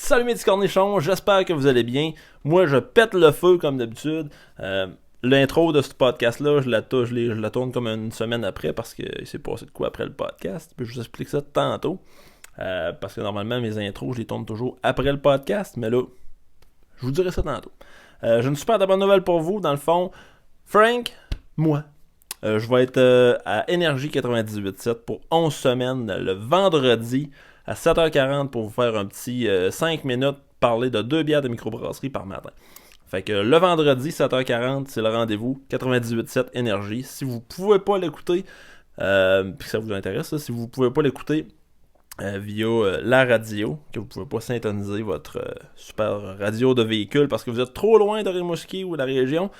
Salut mes petits cornichons, j'espère que vous allez bien. Moi, je pète le feu comme d'habitude. L'intro de ce podcast-là, je la tourne comme une semaine après parce qu'il s'est passé de quoi après le podcast. Puis je vous explique ça tantôt. Parce que normalement, mes intros, je les tourne toujours après le podcast. Mais là, je vous dirai ça tantôt. J'ai une super bonne nouvelle pour vous. Dans le fond, Frank, moi, je vais être à Énergie 98.7 pour 11 semaines le vendredi à 7h40 pour vous faire un petit 5 minutes parler de 2 bières de microbrasserie par matin. Fait que le vendredi 7h40, c'est le rendez-vous 98.7 Énergie. Si vous pouvez pas l'écouter, puis que ça vous intéresse, si vous pouvez pas l'écouter via la radio, que vous pouvez pas syntoniser votre super radio de véhicule parce que vous êtes trop loin de Rimouski ou de la région,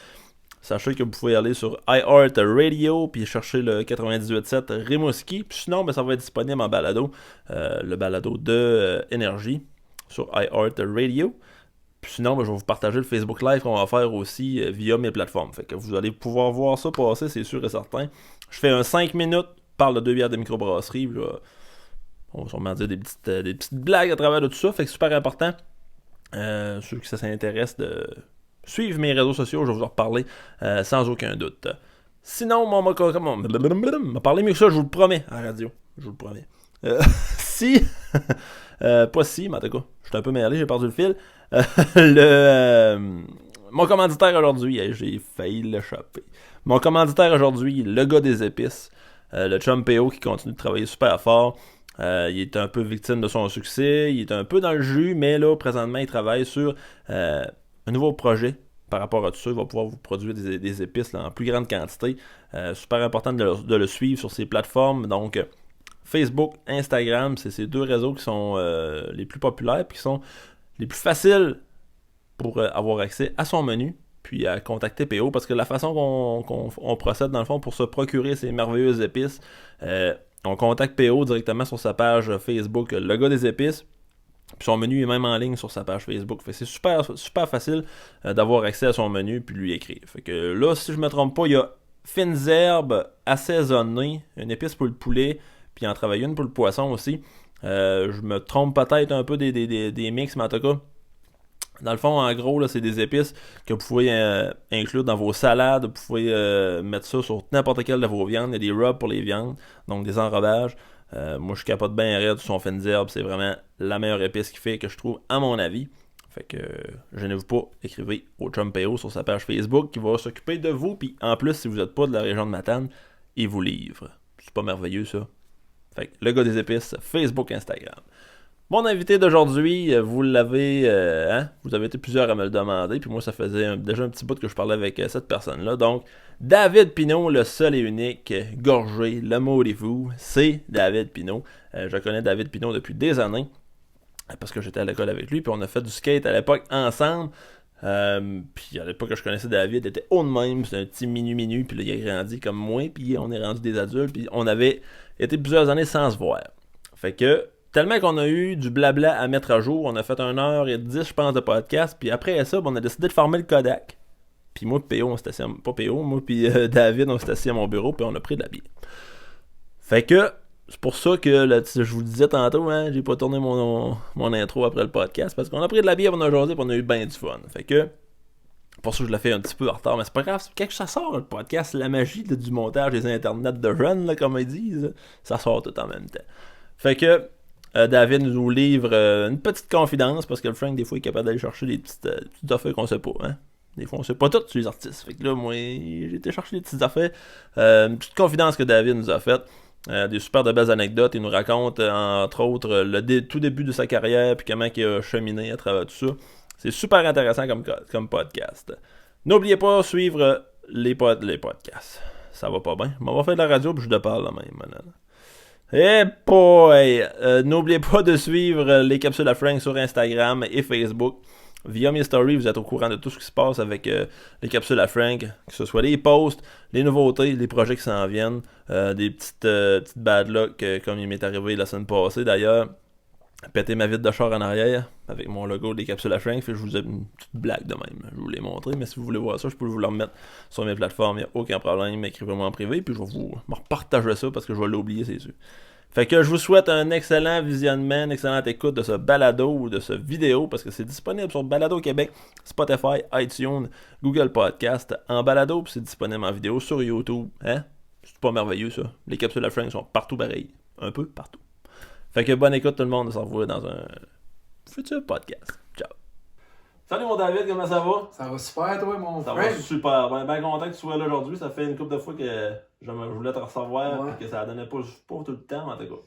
sachez que vous pouvez aller sur iHeartRadio puis chercher le 98.7 Rimouski. Puis sinon, ça va être disponible en balado, le balado de Énergie sur iHeartRadio. Puis sinon, je vais vous partager le Facebook Live qu'on va faire aussi via mes plateformes. Fait que vous allez pouvoir voir ça passer, c'est sûr et certain. Je fais un 5 minutes, parle de 2 bières de microbrasserie. On va sûrement dire des petites blagues à travers de tout ça. Fait que c'est super important. Ceux qui ça s'intéresse de suivre mes réseaux sociaux, je vais vous en reparler sans aucun doute. Sinon, m'a parlé mieux que ça, je vous le promets, à la radio. Je vous le promets. Pas si, mais en tout cas, je suis un peu mêlé, j'ai perdu le fil. Mon commanditaire aujourd'hui, j'ai failli l'échapper. Mon commanditaire aujourd'hui, le gars des épices, le chum PO qui continue de travailler super fort. Il est un peu victime de son succès, il est un peu dans le jus, mais là, présentement, il travaille sur un nouveau projet par rapport à tout ça. Il va pouvoir vous produire des épices là, en plus grande quantité. Super important de le suivre sur ses plateformes. Donc, Facebook, Instagram, c'est ces deux réseaux qui sont les plus populaires et qui sont les plus faciles pour avoir accès à son menu puis à contacter PO. Parce que la façon qu'on procède, dans le fond, pour se procurer ces merveilleuses épices, on contacte PO directement sur sa page Facebook, le gars des épices. Puis son menu est même en ligne sur sa page Facebook. Fait que c'est super, super facile d'avoir accès à son menu puis lui écrire. Fait que là, si je me trompe pas, il y a fines herbes assaisonnées, une épice pour le poulet, puis en travaille une pour le poisson aussi. Je me trompe peut-être un peu des mix, mais en tout cas, dans le fond, en gros, là, c'est des épices que vous pouvez inclure dans vos salades. Vous pouvez mettre ça sur n'importe quelle de vos viandes. Il y a des rubs pour les viandes, donc des enrobages. Moi, je capote bien raide sur son fines herbes. C'est vraiment la meilleure épice qu'il fait, que je trouve, à mon avis. Fait que, gênez-vous pas, écrivez au chum PO sur sa page Facebook qui va s'occuper de vous. Puis en plus, si vous n'êtes pas de la région de Matane, il vous livre. C'est pas merveilleux, ça? Fait que, le gars des épices, Facebook, Instagram. Mon invité d'aujourd'hui, vous l'avez, vous avez été plusieurs à me le demander, puis moi ça faisait déjà un petit bout que je parlais avec cette personne-là. Donc, David Pinot, le seul et unique, gorgé, le mot des fous, c'est David Pinot. Je connais David Pinot depuis des années, parce que j'étais à l'école avec lui, puis on a fait du skate à l'époque ensemble. Puis à l'époque que je connaissais David, il était haut de même, c'était un petit minu, puis là il a grandi comme moi, puis on est rendu des adultes, puis on avait été plusieurs années sans se voir. Fait que, tellement qu'on a eu du blabla à mettre à jour, on a fait 1h10 je pense de podcast, puis après ça, on a décidé de former le Kodak. Puis moi PO, on s'est assis pas PO, moi puis David, on s'est assis à mon bureau, puis on a pris de la bière. Fait que, c'est pour ça que là, je vous le disais tantôt, j'ai pas tourné mon intro après le podcast, parce qu'on a pris de la bière, on a jasé, puis on a eu bien du fun. Fait que, pour ça je l'ai fait un petit peu en retard, mais c'est pas grave, quand ça sort le podcast, la magie là, du montage des internets de jeunes, là, comme ils disent, ça sort tout en même temps. Fait que, David nous livre une petite confidence, parce que le Frank, des fois, est capable d'aller chercher des petites affaires qu'on sait pas, Des fois, on sait pas tout sur les artistes. Fait que là, moi, j'ai été chercher des petites affaires. Une petite confidence que David nous a faite. Des super de belles anecdotes. Il nous raconte, entre autres, tout début de sa carrière, puis comment il a cheminé à travers tout ça. C'est super intéressant comme podcast. N'oubliez pas de suivre les podcasts. Ça va pas bien. Mais on va faire de la radio, puis je te parle là même, maintenant. Eh boy! N'oubliez pas de suivre les capsules à Frank sur Instagram et Facebook. Via mes stories, vous êtes au courant de tout ce qui se passe avec les capsules à Frank, que ce soit les posts, les nouveautés, les projets qui s'en viennent, des petites bad luck comme il m'est arrivé la semaine passée d'ailleurs. Péter ma vitre de char en arrière avec mon logo des capsules à Frank. Fait que je vous ai une petite blague de même. Je vous l'ai montré, mais si vous voulez voir ça, je peux vous le remettre sur mes plateformes. Il n'y a aucun problème. Écrivez-moi en privé, puis je vais vous me repartager ça parce que je vais l'oublier, c'est sûr. Fait que je vous souhaite un excellent visionnement, une excellente écoute de ce balado ou de ce vidéo, parce que c'est disponible sur Balado Québec, Spotify, iTunes, Google Podcast, en balado, puis c'est disponible en vidéo sur YouTube. Hein? C'est pas merveilleux, ça. Les capsules à Frank sont partout pareilles. Un peu partout. Fait que bonne écoute tout le monde, on se revoit dans un futur podcast. Ciao. Salut mon David, comment ça va? Ça va super toi mon Ça frère? va super, ben content que tu sois là aujourd'hui. Ça fait une couple de fois que je voulais te recevoir Ouais. et que ça donnait pas tout le temps en tout cas.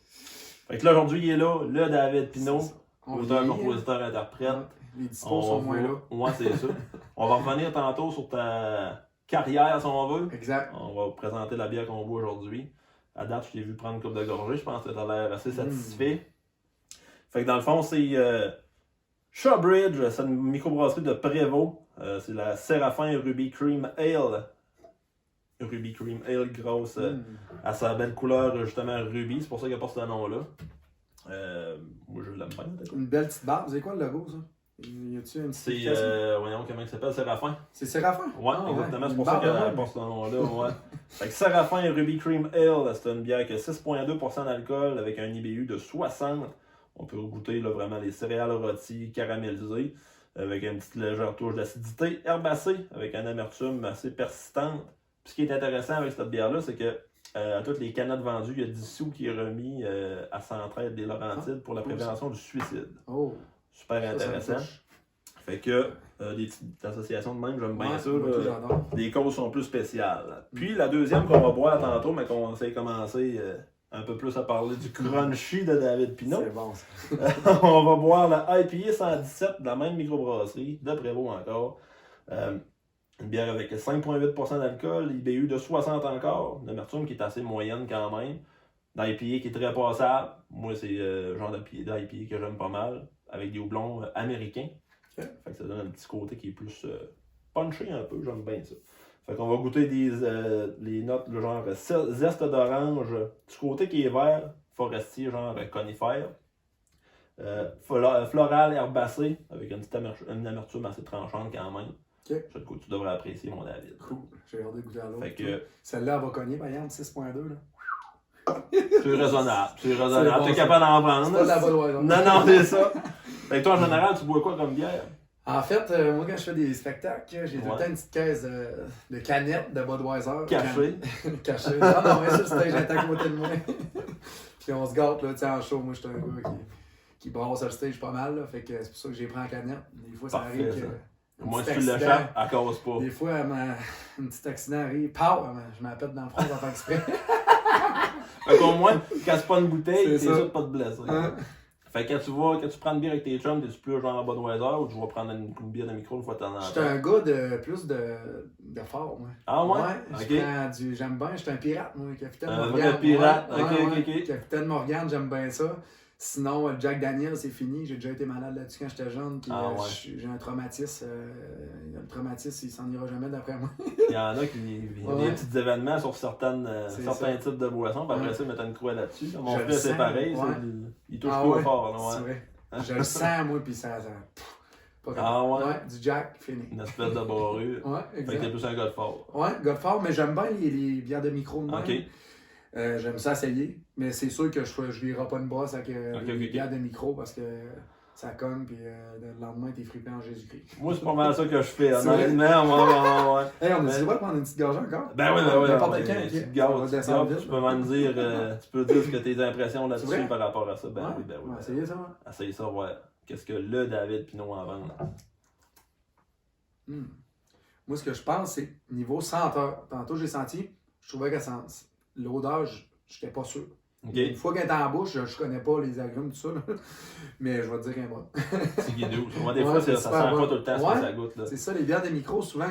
Fait que là aujourd'hui il est là, le David Pinault, C'est ça. On auteur, vieillit, compositeur, interprète. hein. Les dispos sont moins là. Ouais, c'est ça. On va revenir tantôt sur ta carrière si on veut. Exact. On va présenter la bière qu'on boit aujourd'hui. À date, je t'ai vu prendre une coupe de gorgée, je pense que tu as l'air assez satisfait. Fait que dans le fond, c'est Shawbridge, c'est une microbrasserie de Prévost. C'est la Séraphin Ruby Cream Ale. Ruby Cream Ale grosse à sa belle couleur justement rubis, c'est pour ça qu'il porte ce nom-là. Moi je l'aime bien. Une belle petite barbe. C'est quoi le logo ça? Y a-tu une C'est, signification? voyons comment il s'appelle, Séraphin. C'est Séraphin? Ouais, Ah, exactement, c'est Une pour ça barbe de qu'elle même. porte ce nom-là. Ouais. Fait que Séraphin Ruby Cream Ale, c'est une bière qui a 6,2% d'alcool avec un IBU de 60. On peut goûter là, vraiment les céréales rôties caramélisées avec une petite légère touche d'acidité, herbacée avec une amertume assez persistante. Puis ce qui est intéressant avec cette bière-là, c'est que à toutes les canettes vendues, il y a 10 sous qui est remis à Centraide des Laurentides pour la prévention du suicide. Oh. Super Ça intéressant. touche. Fait que des petites associations de même, j'aime bien Ouais, ça. moi, là. tout, j'adore. Les causes sont plus spéciales. Puis la deuxième qu'on va boire tantôt, mais qu'on essaie de commencer un peu plus à parler du crunchy de David Pinault. C'est bon ça. On va boire la IPA 117 de la même microbrasserie, de Prévost encore. Une bière avec 5,8% d'alcool, IBU de 60 encore, une amertume qui est assez moyenne quand même. L'IPA qui est très passable. Moi, c'est le genre d'IPA que j'aime pas mal, avec des houblons américains. Ok. Fait que ça donne un petit côté qui est plus punché un peu, j'aime bien ça. Fait qu'on va goûter les notes, le genre zeste d'orange, du côté qui est vert, forestier, genre conifère. Floral herbacé, avec une petite une amertume assez tranchante quand même. Ok. Je sais que tu devrais apprécier, mon David. Cool. J'ai hâte de goûter à l'autre. Fait que Celle-là, elle va cogner, par exemple, 6.2 là. c'est raisonnable. C'est raisonnable. C'est bon, T'es ça. capable d'en prendre. C'est pas de la Budweiser. Non, non, c'est ça. Fait que toi, en général, tu bois quoi comme bière? En fait, moi, quand je fais des spectacles, j'ai tout le temps une petite caisse de canettes de Budweiser. Café. Cachée. Non, non, mais ça, c'était j'étais à côté de moi. Puis on se gâte, là, tu sais, en show. Moi, je suis un gars qui brasse sur le stage pas mal, là. Fait que c'est pour ça que j'ai pris en canette. Des fois, ça Parfait, arrive ça. que. Moi, un si petit tu accident- l'échappes, elle cause pas. Des fois, un petit accident arrive, pow, je m'appelle dans le front sans faire exprès. Fait qu'au moins, quand c'est pas une bouteille, C'est t'es ça. sûr de pas te blesser. Hein? Fait que quand tu prends une bière avec tes chums, t'es-tu plus genre en Budweiser ou tu vas prendre une bière de micro une fois de temps en J'étais temps? un gars de plus de fort, moi. Ah ouais? Je prends j'aime bien, j'étais un pirate, moi, Capitaine Un Morgan. vrai pirate, Ouais, ok, ouais, ok. Capitaine Morgan, j'aime bien ça. Sinon, le Jack Daniel, c'est fini. J'ai déjà été malade là-dessus quand j'étais jeune. Puis, Ah ouais. j'ai un traumatisme. Le traumatisme, il s'en ira jamais d'après moi. Il y en a qui il y a Ouais. des petits événements sur certains ça. types de boissons, puis après Ouais. ça, ils mettent une croix là-dessus. Mon Je le frère, c'est sens, pareil. ouais. Il touche Ah pas ouais, fort. Là, c'est ouais. vrai. Je le sens, moi, puis ça pas grave. Ah ouais? Du Jack, fini. Une espèce de barrure. Ouais, Fait que t'es exact. plus un gars de fort. Ouais, Godfort, mais j'aime bien les bières de micro de même. Ok. J'aime ça essayer, mais c'est sûr que je lirai pas une brosse avec les ok. bières de micro parce que ça cogne, puis le lendemain, t'es frippé en Jésus-Christ. Moi, c'est pas mal ça que je fais, C'est vrai? honnêtement. Ouais. Hey, on Mais- a dit, prendre une petite gorgée encore? Ben oui, N'importe ouais, quand, tu ok. te gardes, On va tu te descendre gardes, vite. tu peux m'en dire, tu peux dire ce que tes impressions C'est là-dessus vrai? par rapport à ça. Ben Ouais. oui, ben oui. On va essayer ça, hein? Essaye ça, ouais. Qu'est-ce que le David Pinault en vend? Moi, ce que je pense, c'est niveau senteur. Tantôt, j'ai senti, je trouvais que l'odeur, je n'étais pas sûr. Ok, Une fois qu'elle est en bouche, je connais pas les agrumes, tout ça, là. Mais je vais te dire un mot. c'est guidou. Souvent, des Ouais, fois, c'est ça super sent bon. pas tout le temps ce Ouais. que ça goûte. Là. C'est ça, les bières de micro, souvent,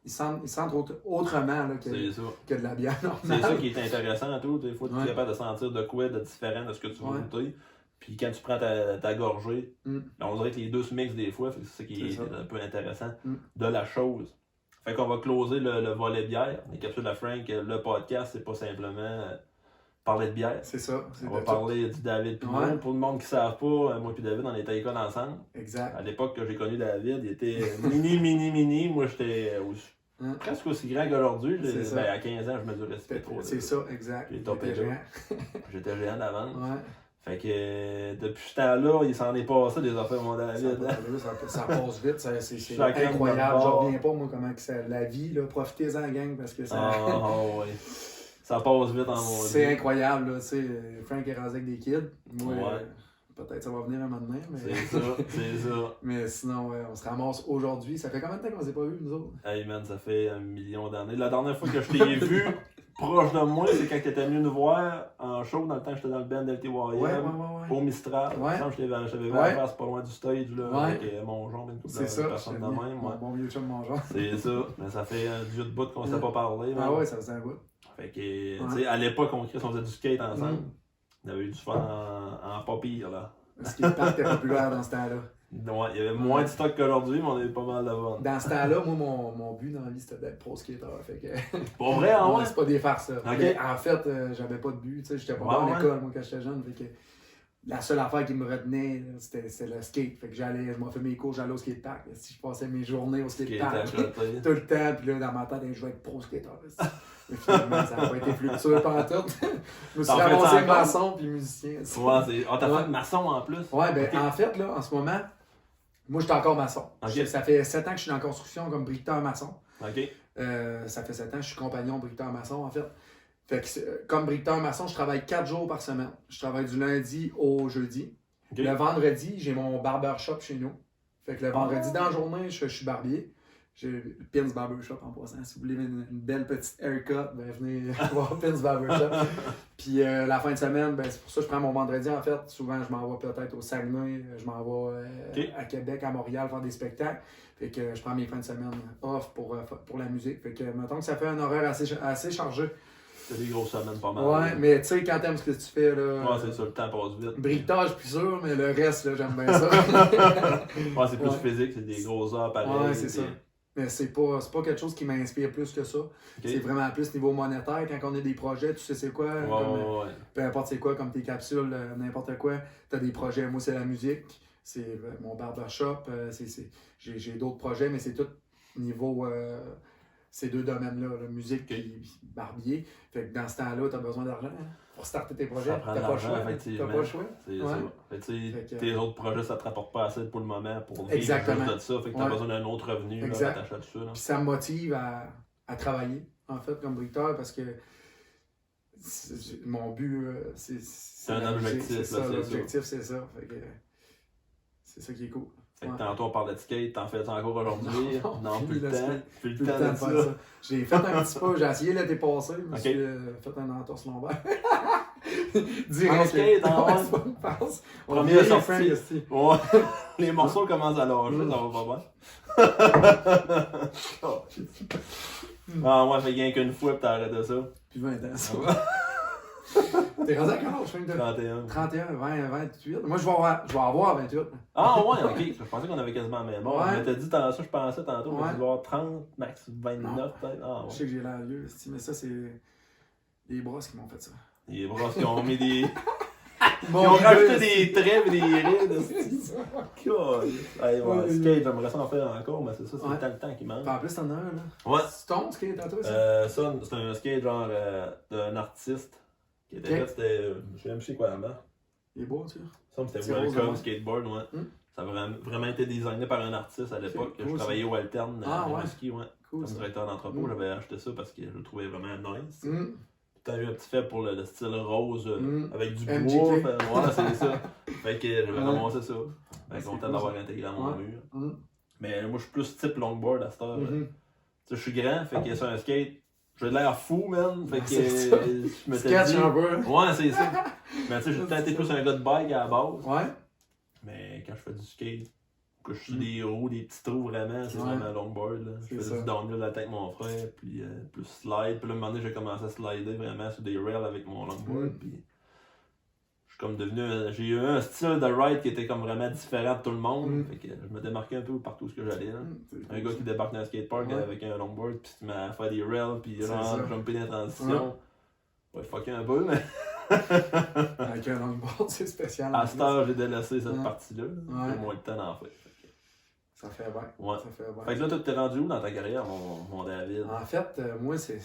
ils sentent autrement là, C'est ça. que de la bière C'est normale. ça qui est intéressant, tout. Des fois, tu es Ouais. capable de sentir de quoi de différent de ce que tu veux Ouais. goûter. Puis quand tu prends ta gorgée, Mm. ben, on dirait que les deux se mixent des fois. fait que C'est ça qui est C'est ça. un peu intéressant Mm. de la chose. Fait qu'on va closer le volet bière. Les capsules à Frank, le podcast, c'est pas simplement parler de bière. C'est ça. C'est On va de parler du David Pinault. Ouais. Pour le monde qui ne savent pas, moi et David, on était à l'école ensemble. tout. Exact. À l'époque que j'ai connu David, il était mini. Moi, j'étais presque aussi grand qu'aujourd'hui. C'est ça. Ben, à 15 ans, je mesurais 6 pieds 3. C'est ça, exact. J'ai topé J'étais là. géant. J'étais géant d'avance. Ouais. Fait que depuis ce temps-là, il s'en est passé des affaires, mon David. Ça passe vite, c'est Chacun incroyable. de Je bord. reviens pas, moi, comment que ça, la vie, là, profitez-en, gang, parce que ça. Ah, ouais. Ça passe vite en mon C'est incroyable, là, tu sais. Frank est rasé avec des kids. Moi, Ouais. peut-être ça va venir un moment donné, mais. C'est ça, c'est ça. Mais sinon, ouais, on se ramasse aujourd'hui. Ça fait combien de temps qu'on s'est pas vus, nous autres? Hey man, ça fait 1 million d'années. La dernière fois que je t'ai vu proche de moi, c'est quand tu étais venu nous voir en show dans le temps que j'étais dans le band LTYM. Ouais. Au Mistral. Ouais. Quand je t'avais vu Ouais. à la face pas loin du stage là, Ouais. avec mon genre, une couple C'est de ça. personnes de j'étais même. mon Ouais. bon vieux chum, mon genre. C'est ça. Mais ça fait un vieux de bout qu'on s'est pas parlé. Ah man. ouais, ça faisait un bout. Fait que, tu sais, à l'époque, on faisait du skate ensemble. Mm. On avait eu du fun en pas pire, là. Le skatepark était populaire dans ce temps-là. Ouais, il y avait moins de stock qu'aujourd'hui, mais on avait pas mal de fun. Dans ce temps-là, moi, mon but dans la vie, c'était d'être pro skater. Fait que. Pour vrai, hein, ouais? C'est pas des farces, ça. Ok. Mais en fait, j'avais pas de but. Tu sais, j'étais pas Ouais, bon à ouais. l'école, moi, quand j'étais jeune. Fait que la seule affaire qui me retenait, là, c'était le skate. Fait que je m'en fais mes cours, j'allais au skatepark. Si je passais mes journées au Qui était skatepark. à côté. Tout le temps, puis là, dans ma tête, je vais être pro skater. Mais finalement, ça n'a pas été fluctueux pendant tout. Je me suis T'en fais ramassé ça encore? maçon puis musicien. Ouais, c'est. Ah, t'as Ouais. fait maçon en plus? Ouais, ben Ok. en fait, là, en ce moment, moi, je suis encore maçon. Ok. Ça fait 7 ans que je suis en construction comme briqueteur maçon. Ok. Ça fait 7 ans que je suis compagnon briqueteur maçon, en fait. Fait que comme briqueteur maçon, je travaille 4 jours par semaine. Je travaille du lundi au jeudi. Ok. Le vendredi, j'ai mon barbershop chez nous. Fait que le vendredi, Ah. dans la journée, je suis barbier. J'ai Pins Barbershop en passant. Si vous voulez une belle petite haircut, ben venez voir Pins Barbershop. Puis la fin de semaine, ben c'est pour ça que je prends mon vendredi en fait. Souvent, je m'en vais peut-être au Saguenay, je m'en vais Ok. à Québec, à Montréal faire des spectacles. Fait que je prends mes fins de semaine off pour la musique. Fait que mettons que ça fait un horaire assez chargé. C'est des grosses semaines pas mal. Ouais, mais tu sais, quand t'aimes ce que tu fais, là. Ouais, c'est ça, le temps passe vite. Briquetage, je suis sûr, mais le reste, là, j'aime bien ça. Ouais, c'est plus Ouais. physique, c'est des grosses heures pareil. Ouais, c'est ça. Mais c'est pas quelque chose qui m'inspire plus que ça. C'est vraiment plus niveau monétaire. Quand on a des projets, tu sais c'est quoi. Ouais, comme, ouais. peu importe c'est quoi, comme tes capsules, n'importe quoi. T'as des projets. Moi, c'est la musique. C'est mon barbershop. J'ai d'autres projets, mais c'est tout niveau ces deux domaines-là, la musique et barbier. Fait que dans ce temps-là, t'as besoin d'argent pour starter tes projets. Ça prend T'as de pas le l'argent, choix. effectivement. T'as pas le choix. C'est Ouais. ça. Fait que, tu sais, Fait que- tes autres projets, ça te rapporte pas assez pour le moment pour vivre Exactement. juste de ça. Fait que t'as Ouais. besoin d'un autre revenu, là, Exact. t'achètes ça. Là. Puis ça me motive à travailler, en fait, comme briqueteur, parce que mon but, c'est un la musique, objectif, c'est là, ça. c'est L'objectif, c'est ça. Fait que c'est ça qui est cool. Fait que Ouais. tantôt on parlait de skate, t'en fais encore aujourd'hui? Non, fini plus le le temps. skate. Plus le Plus le temps temps de de faire ça. ça. J'ai fait un petit pas, j'ai essayé l'été passé, je me Ok. suis fait un entorse lombaire. En Direct. skate, en Ouais, ouais. c'est pas une passe. Première On vient, sortie. Frank, esti. Ouais, les morceaux commencent à lâcher, Mm. ça va pas bien. Ah ouais, fait rien qu'une fois pis t'as arrêté ça. Puis 20 ans, ça. Ah T'es rendu à quel âge, Frank? 31. 31, 20, 28. Moi, je vais avoir 28. Ah ouais, ok. Je pensais qu'on avait quasiment le même âge. Ouais. Mais t'as dit ça, je pensais tantôt, Ouais. mais tu dois avoir 30, max 29 Non. peut-être. Ah Je ouais. sais que j'ai l'air vieux, esti, mais ça, c'est les brosses qui m'ont fait ça. Les bras qui ont mis des. Ils Bon, ont rajouté esti. des traits et des rides. C'est ça. Hey, ouais, Ouais, skate, j'aimerais ça en faire encore, mais c'est ça, c'est Ouais. le temps qui manque. Puis en plus, t'en as un, là. Ouais. C'est ton skate à toi, ça? Ça, c'est un skate genre d'un artiste qui était Ok. là, c'était. Je sais même plus c'est quoi la marque. Il est beau, tu vois. Ça, c'était C'est rose, Welcome ouais. Skateboard, ouais. Hmm. Ça a vraiment été designé par un artiste à l'époque. cool, Je travaillais ça. au Alterne Ah, à ouais. Rimouski, ouais. Cool, Comme ça. directeur d'entrepôt, Hmm. j'avais acheté ça parce que je le trouvais vraiment nice. Hum. T'as eu un petit fait pour le style rose Hmm. avec du MGK. bois. Ouais, c'est ça. Fait que j'avais Ouais. ramassé ça. Fait C'est content cool, d'avoir ça. intégré à mon Ouais. mur. Hum. Mais moi, je suis plus type longboard à cette heure. Mhm. Tu sais, je suis grand, fait que sur un skate, j'ai l'air fou, man. Fait que C'est ça. je me Sketch dit. un peu. Ouais, c'est ça. Mais tu sais, j'ai peut-être été plus un gars de bike à la base. Ouais. Mais quand je fais du skate, que je suis des roues, des petits trous vraiment, c'est Ouais. vraiment longboard. Là. Je C'est faisais ça. du downhill avec mon frère, puis plus slide. Puis là, un moment donné, j'ai commencé à slider vraiment sur des rails avec mon longboard. Mm. Puis je suis comme devenu. J'ai eu un style de ride qui était comme vraiment différent de tout le monde. Mm. Fait que je me démarquais un peu partout où j'allais. Là. Hum, c'est Un cool, gars ça. qui débarque dans un skatepark Ouais. avec un longboard, puis qui m'a fait des rails, puis C'est genre ça. jumper dans les transitions. Ouais, fucké un peu, mais Avec un longboard, c'est spécial. à cette heure, j'ai délaissé cette Ouais. partie-là. Ouais. J'ai moins le temps d'en faire. Fait que Ça Ça fait bien. Ouais. Ça fait bien. Fait que là, t'es rendu où dans ta carrière, mon David? En fait, moi, c'est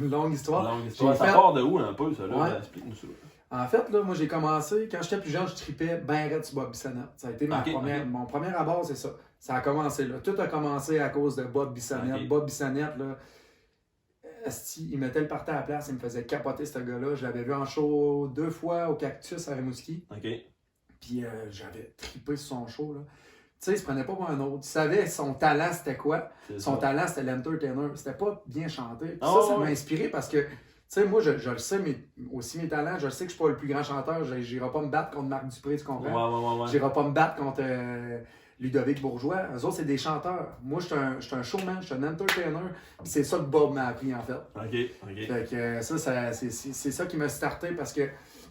une longue histoire. Longue histoire. J'ai Ça fait- part de où un peu, ça, là? Ouais. Ben, explique-nous ça. En fait, là, moi, j'ai commencé, quand j'étais plus jeune, je tripais ben raide sur Bob Bissonnette. Ça a été Ok, mon premier abord, c'est ça. Ça a commencé là. Tout a commencé à cause de Bob Bissonnette. Ok. Bob Bissonnette, là, esti, il mettait le party à la place, il me faisait capoter, ce gars-là. Je l'avais vu en show 2 fois au Cactus à Rimouski. OK. Puis j'avais trippé sur son show, là. Tu sais, il se prenait pas pour un autre. Il savait son talent, c'était quoi. C'est Son ça. talent, c'était l'entertainer. C'était pas bien chanté. Puis Ah, ça m'a ouais. inspiré parce que, tu sais, moi, je le sais, aussi mes talents, je sais que je suis pas le plus grand chanteur. J'irai pas me battre contre Marc Dupré, tu comprends? Ouais. J'irai pas me battre contre Ludovic Bourgeois. Eux autres, c'est des chanteurs. Moi, je suis un showman, je suis un entertainer. Puis c'est ça que Bob m'a appris, en fait. OK. Fait que c'est ça qui m'a starté parce que.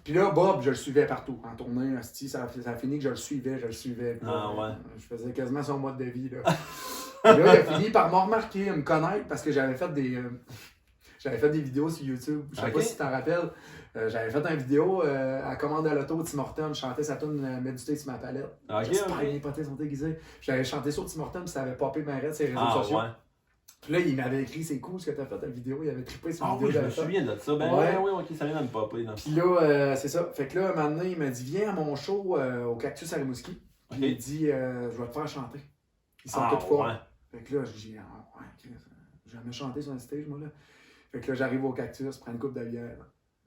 Puis là, Bob, je le suivais partout. En tournée, hostie, ça a fini que je le suivais. Puis Ah, ouais. je faisais quasiment son mode de vie. Là. Puis là, il a fini par me remarquer, me connaître parce que j'avais fait des vidéos sur YouTube. Je sais pas si tu t'en rappelles. J'avais fait une vidéo à commande à l'auto, Tim Hortons, je chantais sa tune Méditer sur ma palette. OK, J'espère que OK. mes potes sont déguisés. J'avais chanté sur Tim Hortons, puis ça avait popé ma sur les réseaux Ah, sociaux. ouais. Puis là, il m'avait écrit, c'est cool ce que t'as fait ta vidéo. Il avait trippé sur la Ah vidéo oui, je que me j'avais faite. souviens de ça. Ben Ouais. oui, OK, ça vient de me popper. Dans Puis là, c'est ça. Fait que là, un moment donné, il m'a dit, viens à mon show au Cactus à Rimouski. Puis il dit, je vais te faire chanter. Ils sont toutes forts. Ouais. Fait que là, je dis, ah, ouais, Chris, j'ai jamais chanté sur un stage, moi, là. Fait que là, j'arrive au Cactus, prends une coupe de bière,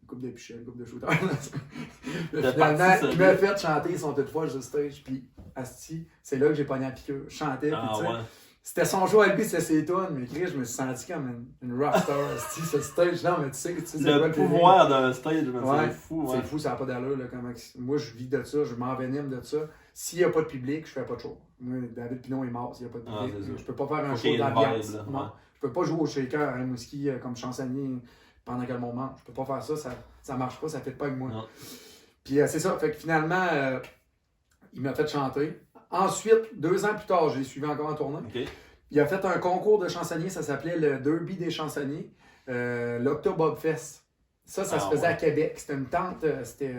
une coupe de pichet, une coupe de shooter. Finalement, il m'a fait chanter, ils sont toutes folles sur le stage. Puis, asti, c'est là que j'ai pogné la piqûre. Je chantais, puis tu sais, ouais. c'était son show à lui, c'était ses tunes, mais Chris, je me suis senti comme une rockstar, asti, ce stage. Non, mais tu sais c'est quoi Le pouvoir d'un stage, Ouais, c'est fou. c'est Ouais. fou, ça n'a pas d'allure. Là, comment... Moi, je vis de ça, je m'envenime de ça. S'il n'y a pas de public, je fais pas de show. Moi, David Pinot est mort s'il n'y a pas de Ah, public. c'est ça. Je peux pas faire un Faut qu'il y show ait une d'ambiance. vibe, là. Non. Ouais. Je peux pas jouer au shaker à Rimouski comme chansonnier pendant que le monde mange. Je peux pas faire ça, ça marche pas, ça fait pas avec moi. Non. Puis c'est ça, fait que finalement, il m'a fait chanter. Ensuite, 2 ans plus tard, je l'ai suivi encore en tournée. OK. Il a fait un concours de chansonniers, ça s'appelait le Derby des chansonniers, l'Octobob Fest. Ça se faisait à Québec. C'était une tente, c'était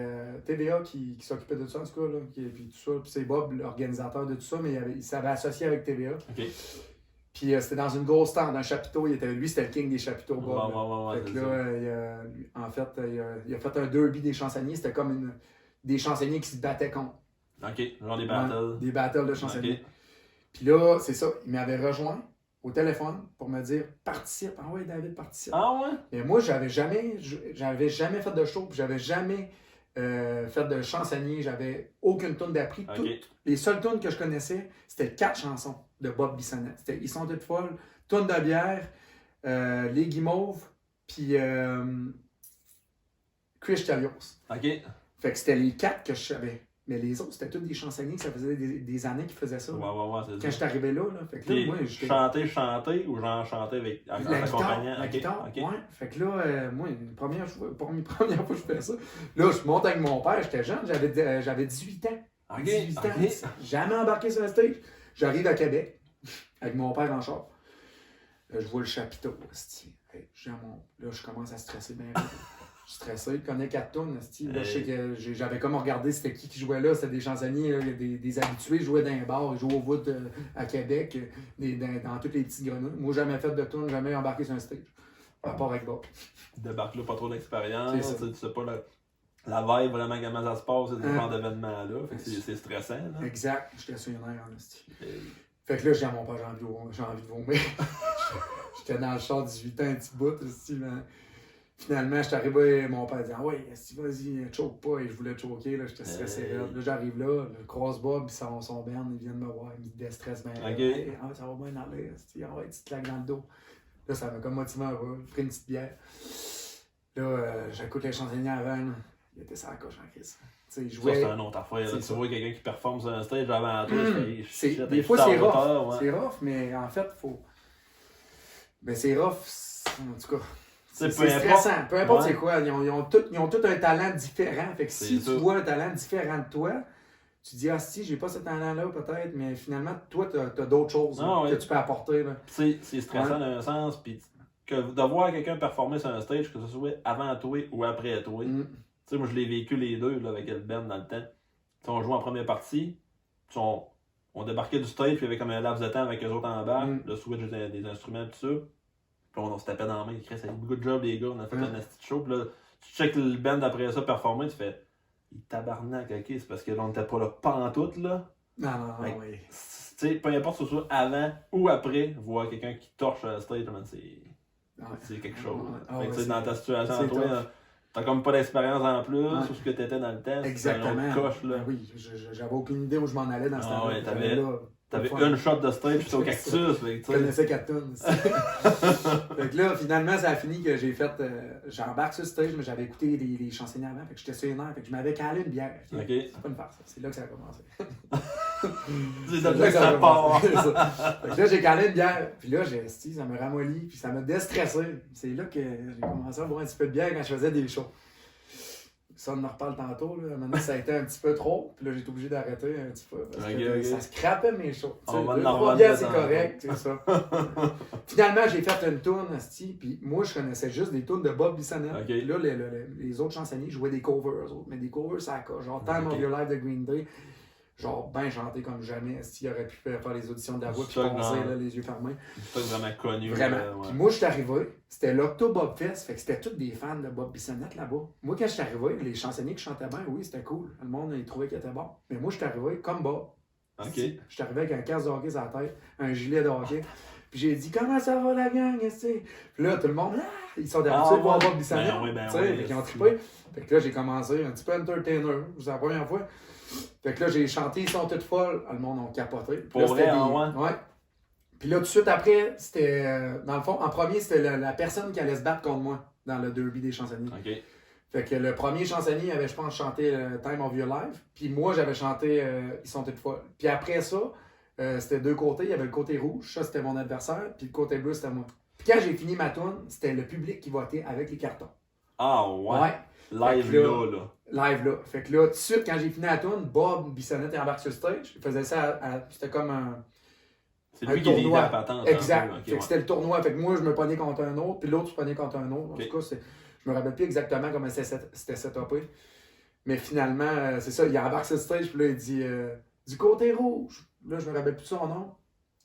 TVA qui s'occupait de ça, en tout cas, là, puis tout ça. Puis c'est Bob, l'organisateur de tout ça, mais il s'avait associé avec TVA. OK. Puis c'était dans une grosse tente, un chapiteau. Lui, c'était le king des chapiteaux, Bob. Ouais, Fait que là, il a fait un derby des chansonniers. C'était comme des chansonniers qui se battaient contre. OK, genre des battles. Des battles de chansonniers. OK. Puis là, c'est ça. Il m'avait rejoint au téléphone pour me dire participe. Ah ouais, David, participe. Ah ouais? Mais moi, j'avais jamais fait de show, puis j'avais jamais fait de chansonnier, j'avais aucune tune d'appris. OK. Toutes les seules tunes que je connaissais, c'était 4 chansons de Bob Bissonnette. Ils sont toutes folles. Tune de bière, Les Guimauves, puis Chris Chalios. OK. Fait que c'était les 4 que je savais. Mais les autres, c'était tous des chansonniers que ça faisait des années qu'ils faisaient ça. Ouais, Quand c'est je ça. suis arrivé là, fait que là, moi, j'étais. Chanter ou genre chanter avec en La guitare, accompagnant? la OK. guitare, OK. ouais. Fait que là, moi, première fois que je fais ça, là, je monte avec mon père, j'étais jeune, j'avais 18 ans. OK. 18 ans, OK. jamais embarqué sur un stage. J'arrive à Québec, avec mon père en char. Là, je vois le chapiteau, hostie. Hey, là, je commence à stresser bien. Je suis stressé, il connaît 4 tonnes, hostie. Là, je sais que j'avais comme regardé c'était qui jouait là, c'était des chansonniers, là, des habitués, ils jouaient dans un bar, ils jouaient au Wood à Québec, dans tous les petits grenouilles. Moi, jamais fait de tune, jamais embarqué sur un stage. À part avec Bob. Tu débarques là, pas trop d'expérience, C'est ça. tu sais pas la vibe vraiment comment ça se passe, ce genre d'événement-là. Fait que c'est stressant. Là. Exact, j'étais sur une air en hostie. Et- Fait que là, j'ai dit à mon père, j'ai envie de vomir. J'étais dans le char 18 ans, un petit bout, hostie, mais finalement, je suis arrivé, mon père dit, ah ouais, hostie, vas-y, choke pas, et je voulais choquer, là, j'étais stressé. Hey. Là, j'arrive là, le cross Bob, puis son band, il vient de me voir, il me déstresse bien. Ok. Hey, ah, ça va bien aller, hostie, ah ouais, petite claque dans le dos. Là, ça m'a comme motivé un peu, j'ai pris une petite bière. Là, j'écoute les chansonniers avant, là. Il était sur la coche en crise. Tu sais, il Ça, jouait. c'est un autre affaire. là. C'est Tu ça. vois quelqu'un qui performe sur un stage avant toi, tu fais, Des fois, c'est rough. rough. C'est rough, mais en fait, faut. Ben, c'est rough, en tout cas. C'est peu importe. stressant. Peu importe Ouais. c'est quoi. Ils ont tous un talent différent. Fait que si C'est tu ça. vois un talent différent de toi, tu te dis, ah, si, j'ai pas ce talent-là, peut-être, mais finalement, toi, t'as d'autres choses Ah, là, ouais. que tu peux apporter. Là. C'est stressant dans un sens, puis de voir quelqu'un performer sur un stage, que ce soit avant toi ou après toi. Mm. Tu sais, moi, je l'ai vécu les deux là, avec le band dans le temps. Tu sais, on joue en première partie, on débarquait du stage, puis il y avait comme un laps de temps avec eux autres en bas, Mm. le switch des instruments, tout ça. Puis on se tapait dans la main, il criait, ça good job les gars, on a fait un asti de show. Puis là, tu check le band après ça performer, tu fais, il tabarnak, ok, c'est parce que là, on était pas là pantoute, là. Non, non, Fait non, que, oui. tu sais, peu importe ce soit avant ou après, voir quelqu'un qui torche le stage, man, c'est quelque chose. Ouais. Ah Fait que, ouais, tu sais, dans ta situation, c'est toi, tough. t'as comme pas d'expérience en plus Ouais. sur ce que t'étais dans le temps. Exactement. C'est un autre coche, là. Ah oui, j'avais aucune idée où je m'en allais dans ce Ah temps-là. ouais, t'avais Là, une shot de stage, puis au cactus. Fait que, je tu sais, connaissais 4 tonnes. Fait que là, finalement, ça a fini que j'ai fait. J'embarque sur le stage, mais j'avais écouté les chansonniers avant. Fait que j'étais sur les nerfs. Fait que je m'avais calé une bière. Ok. C'est pas une farce, ça. C'est là que ça a commencé. c'est là que ça part. C'est ça. Fait que là, j'ai calé une bière. Puis là, ça m'a ramolli. Puis ça m'a déstressé. C'est là que j'ai commencé à boire un petit peu de bière quand je faisais des shows. Ça, on en reparle tantôt. Là. Maintenant, ça a été un petit peu trop. Puis là, j'ai été obligé d'arrêter un petit peu. Parce que ça scrapait mes shows. On va Deux, en trois revenir bières, c'est tantôt. correct. C'est ça. Finalement, j'ai fait une tourne, puis moi, je connaissais juste des tunes de Bob Bissonnette. Ok. Puis là, les autres chansonniers jouaient des covers, eux autres. Mais des covers, ça coche. Genre Time Ok. of Your Life de Green Day. Genre, ben chanté comme jamais. S'il aurait pu faire les auditions de la voix, puis Ça, penser, grand. là, les yeux fermés. C'est pas vraiment connu. Vraiment. Ouais. Puis moi, je suis arrivé, c'était l'Octobobfest, fait que c'était tous des fans de Bob Bissonnette là-bas. Moi, quand je suis arrivé, les chansonniers qui chantaient bien, oui, c'était cool. Le monde, il trouvait qu'il était bon. Mais moi, je suis arrivé comme Bob. Ok. Je suis arrivé avec un casque de hockey sur la tête, un gilet de hockey. Puis j'ai dit, comment ça va la gang, esti? Puis là, tout le monde, ils sont habitués de voir Bob Bissonnette. Ben tu sais, oui, fait qu'ils ont trippé. Fait que là, j'ai commencé un petit peu entertainer. C'est la première fois. Fait que là, j'ai chanté Ils sont toutes folles. Le monde a capoté. Puis Pour là, vrai, c'était ouais. Puis là, tout de suite après, c'était. Dans le fond, en premier, c'était la personne qui allait se battre contre moi dans le derby des chansonniers. Ok. Fait que le premier chansonnier avait, je pense, chanté Time of Your Life. Puis moi, j'avais chanté Ils sont toutes folles. Puis après ça, c'était deux côtés. Il y avait le côté rouge, ça c'était mon adversaire. Puis le côté bleu, c'était moi. Puis quand j'ai fini ma tune, c'était le public qui votait avec les cartons. Ah ouais. Ouais. Live Fait que là. Live là. Fait que là, tout de suite, quand j'ai fini la tune, Bob Bissonnette est embarqué sur le stage. Il faisait ça c'était comme un. C'est un lui qui tournoi. lidait la patente. Exact. Un peu. Ok, Fait que ouais. c'était le tournoi. Fait que moi, je me prenais contre un autre, puis l'autre se prenait contre un autre. En Ok. tout cas, je me rappelle plus exactement comment c'était setupé. Mais finalement, c'est ça, il embarque sur le stage, puis là, il dit du côté rouge. Là, je me rappelle plus son nom.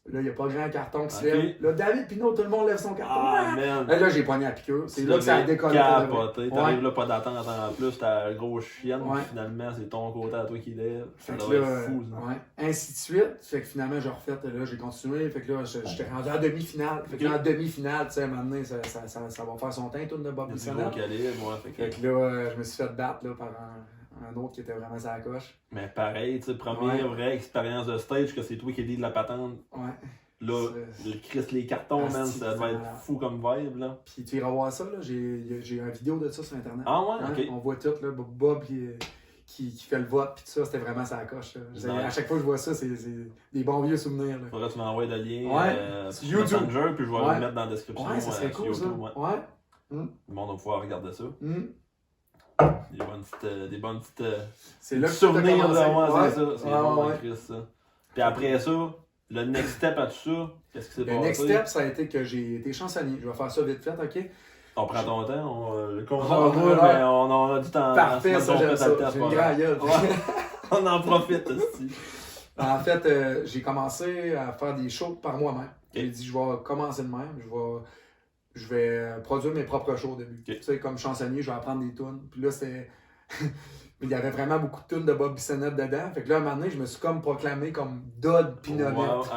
Là, il n'y a pas grand carton qui se Ok. lève. Là, David Pinot, tout le monde lève son carton. Ah man. Là, j'ai pogné la piqûre. C'est là que ça a décollé. Capoté. T'arrives Ouais. là, pas d'attente en plus, t'as la grosse chienne, Ouais. puis finalement, c'est ton côté à toi qui lève. Ça Fait que doit là, être fou, ça. ouais, ainsi de suite. Fait que finalement, j'ai refait, là, j'ai continué. Fait que là, j'étais rendu en demi-finale. Fait que là, en demi-finale, tu sais, à un moment donné, ça va faire son teint, tout de Bob Du gros Bissonnette. calibre, ouais. Fait que là, je me suis fait battre là, par un autre qui était vraiment sur la coche. Mais pareil, tu sais, première vraie expérience de stage, que c'est toi qui lis de la patente. Ouais. Là, le Christ, les cartons, man, Asti, ça devait c'est être malade. fou comme vibe, là. Puis tu iras voir ça, là. J'ai une vidéo de ça sur Internet. Ah ouais, ok. On voit tout, là. Bob qui fait le vote, puis tout ça, c'était vraiment sa coche. Ouais. À chaque fois que je vois ça, c'est des bons vieux souvenirs. Là. Faudrait que tu m'envoies le lien Ouais, sur YouTube. Messenger, puis je vais Ouais. le mettre dans la description. Ouais, ça serait sur cool, ça. YouTube, ouais. Ouais. Le monde va pouvoir regarder ça. Mm. Des bonnes petites C'est là que souvenirs, là, ouais, ouais. c'est ça. C'est Ouais, bon, ouais. Chris, ça. Puis après ça, le next step à tout ça, qu'est-ce qui s'est Le passé? next step, ça a été que j'ai été chansonnier. Je vais faire ça vite fait, OK? On prend ton temps, le Oh, concentre, ouais. mais on a du temps. Parfait, ça, j'aime ça. J'ai J'ai une grande gueule. On en profite aussi. En fait, j'ai commencé à faire des shows par moi-même. J'ai Ok. dit, je vais commencer de même. Je vais produire mes propres shows au début. Ok. Tu sais, comme chansonnier, je vais apprendre des tunes. Puis là, c'était. Il y avait vraiment beaucoup de tunes de Bob Bissonnette dedans. Fait que là, à un moment donné, je me suis comme proclamé comme Dodd Pinonette. Wow. Ok.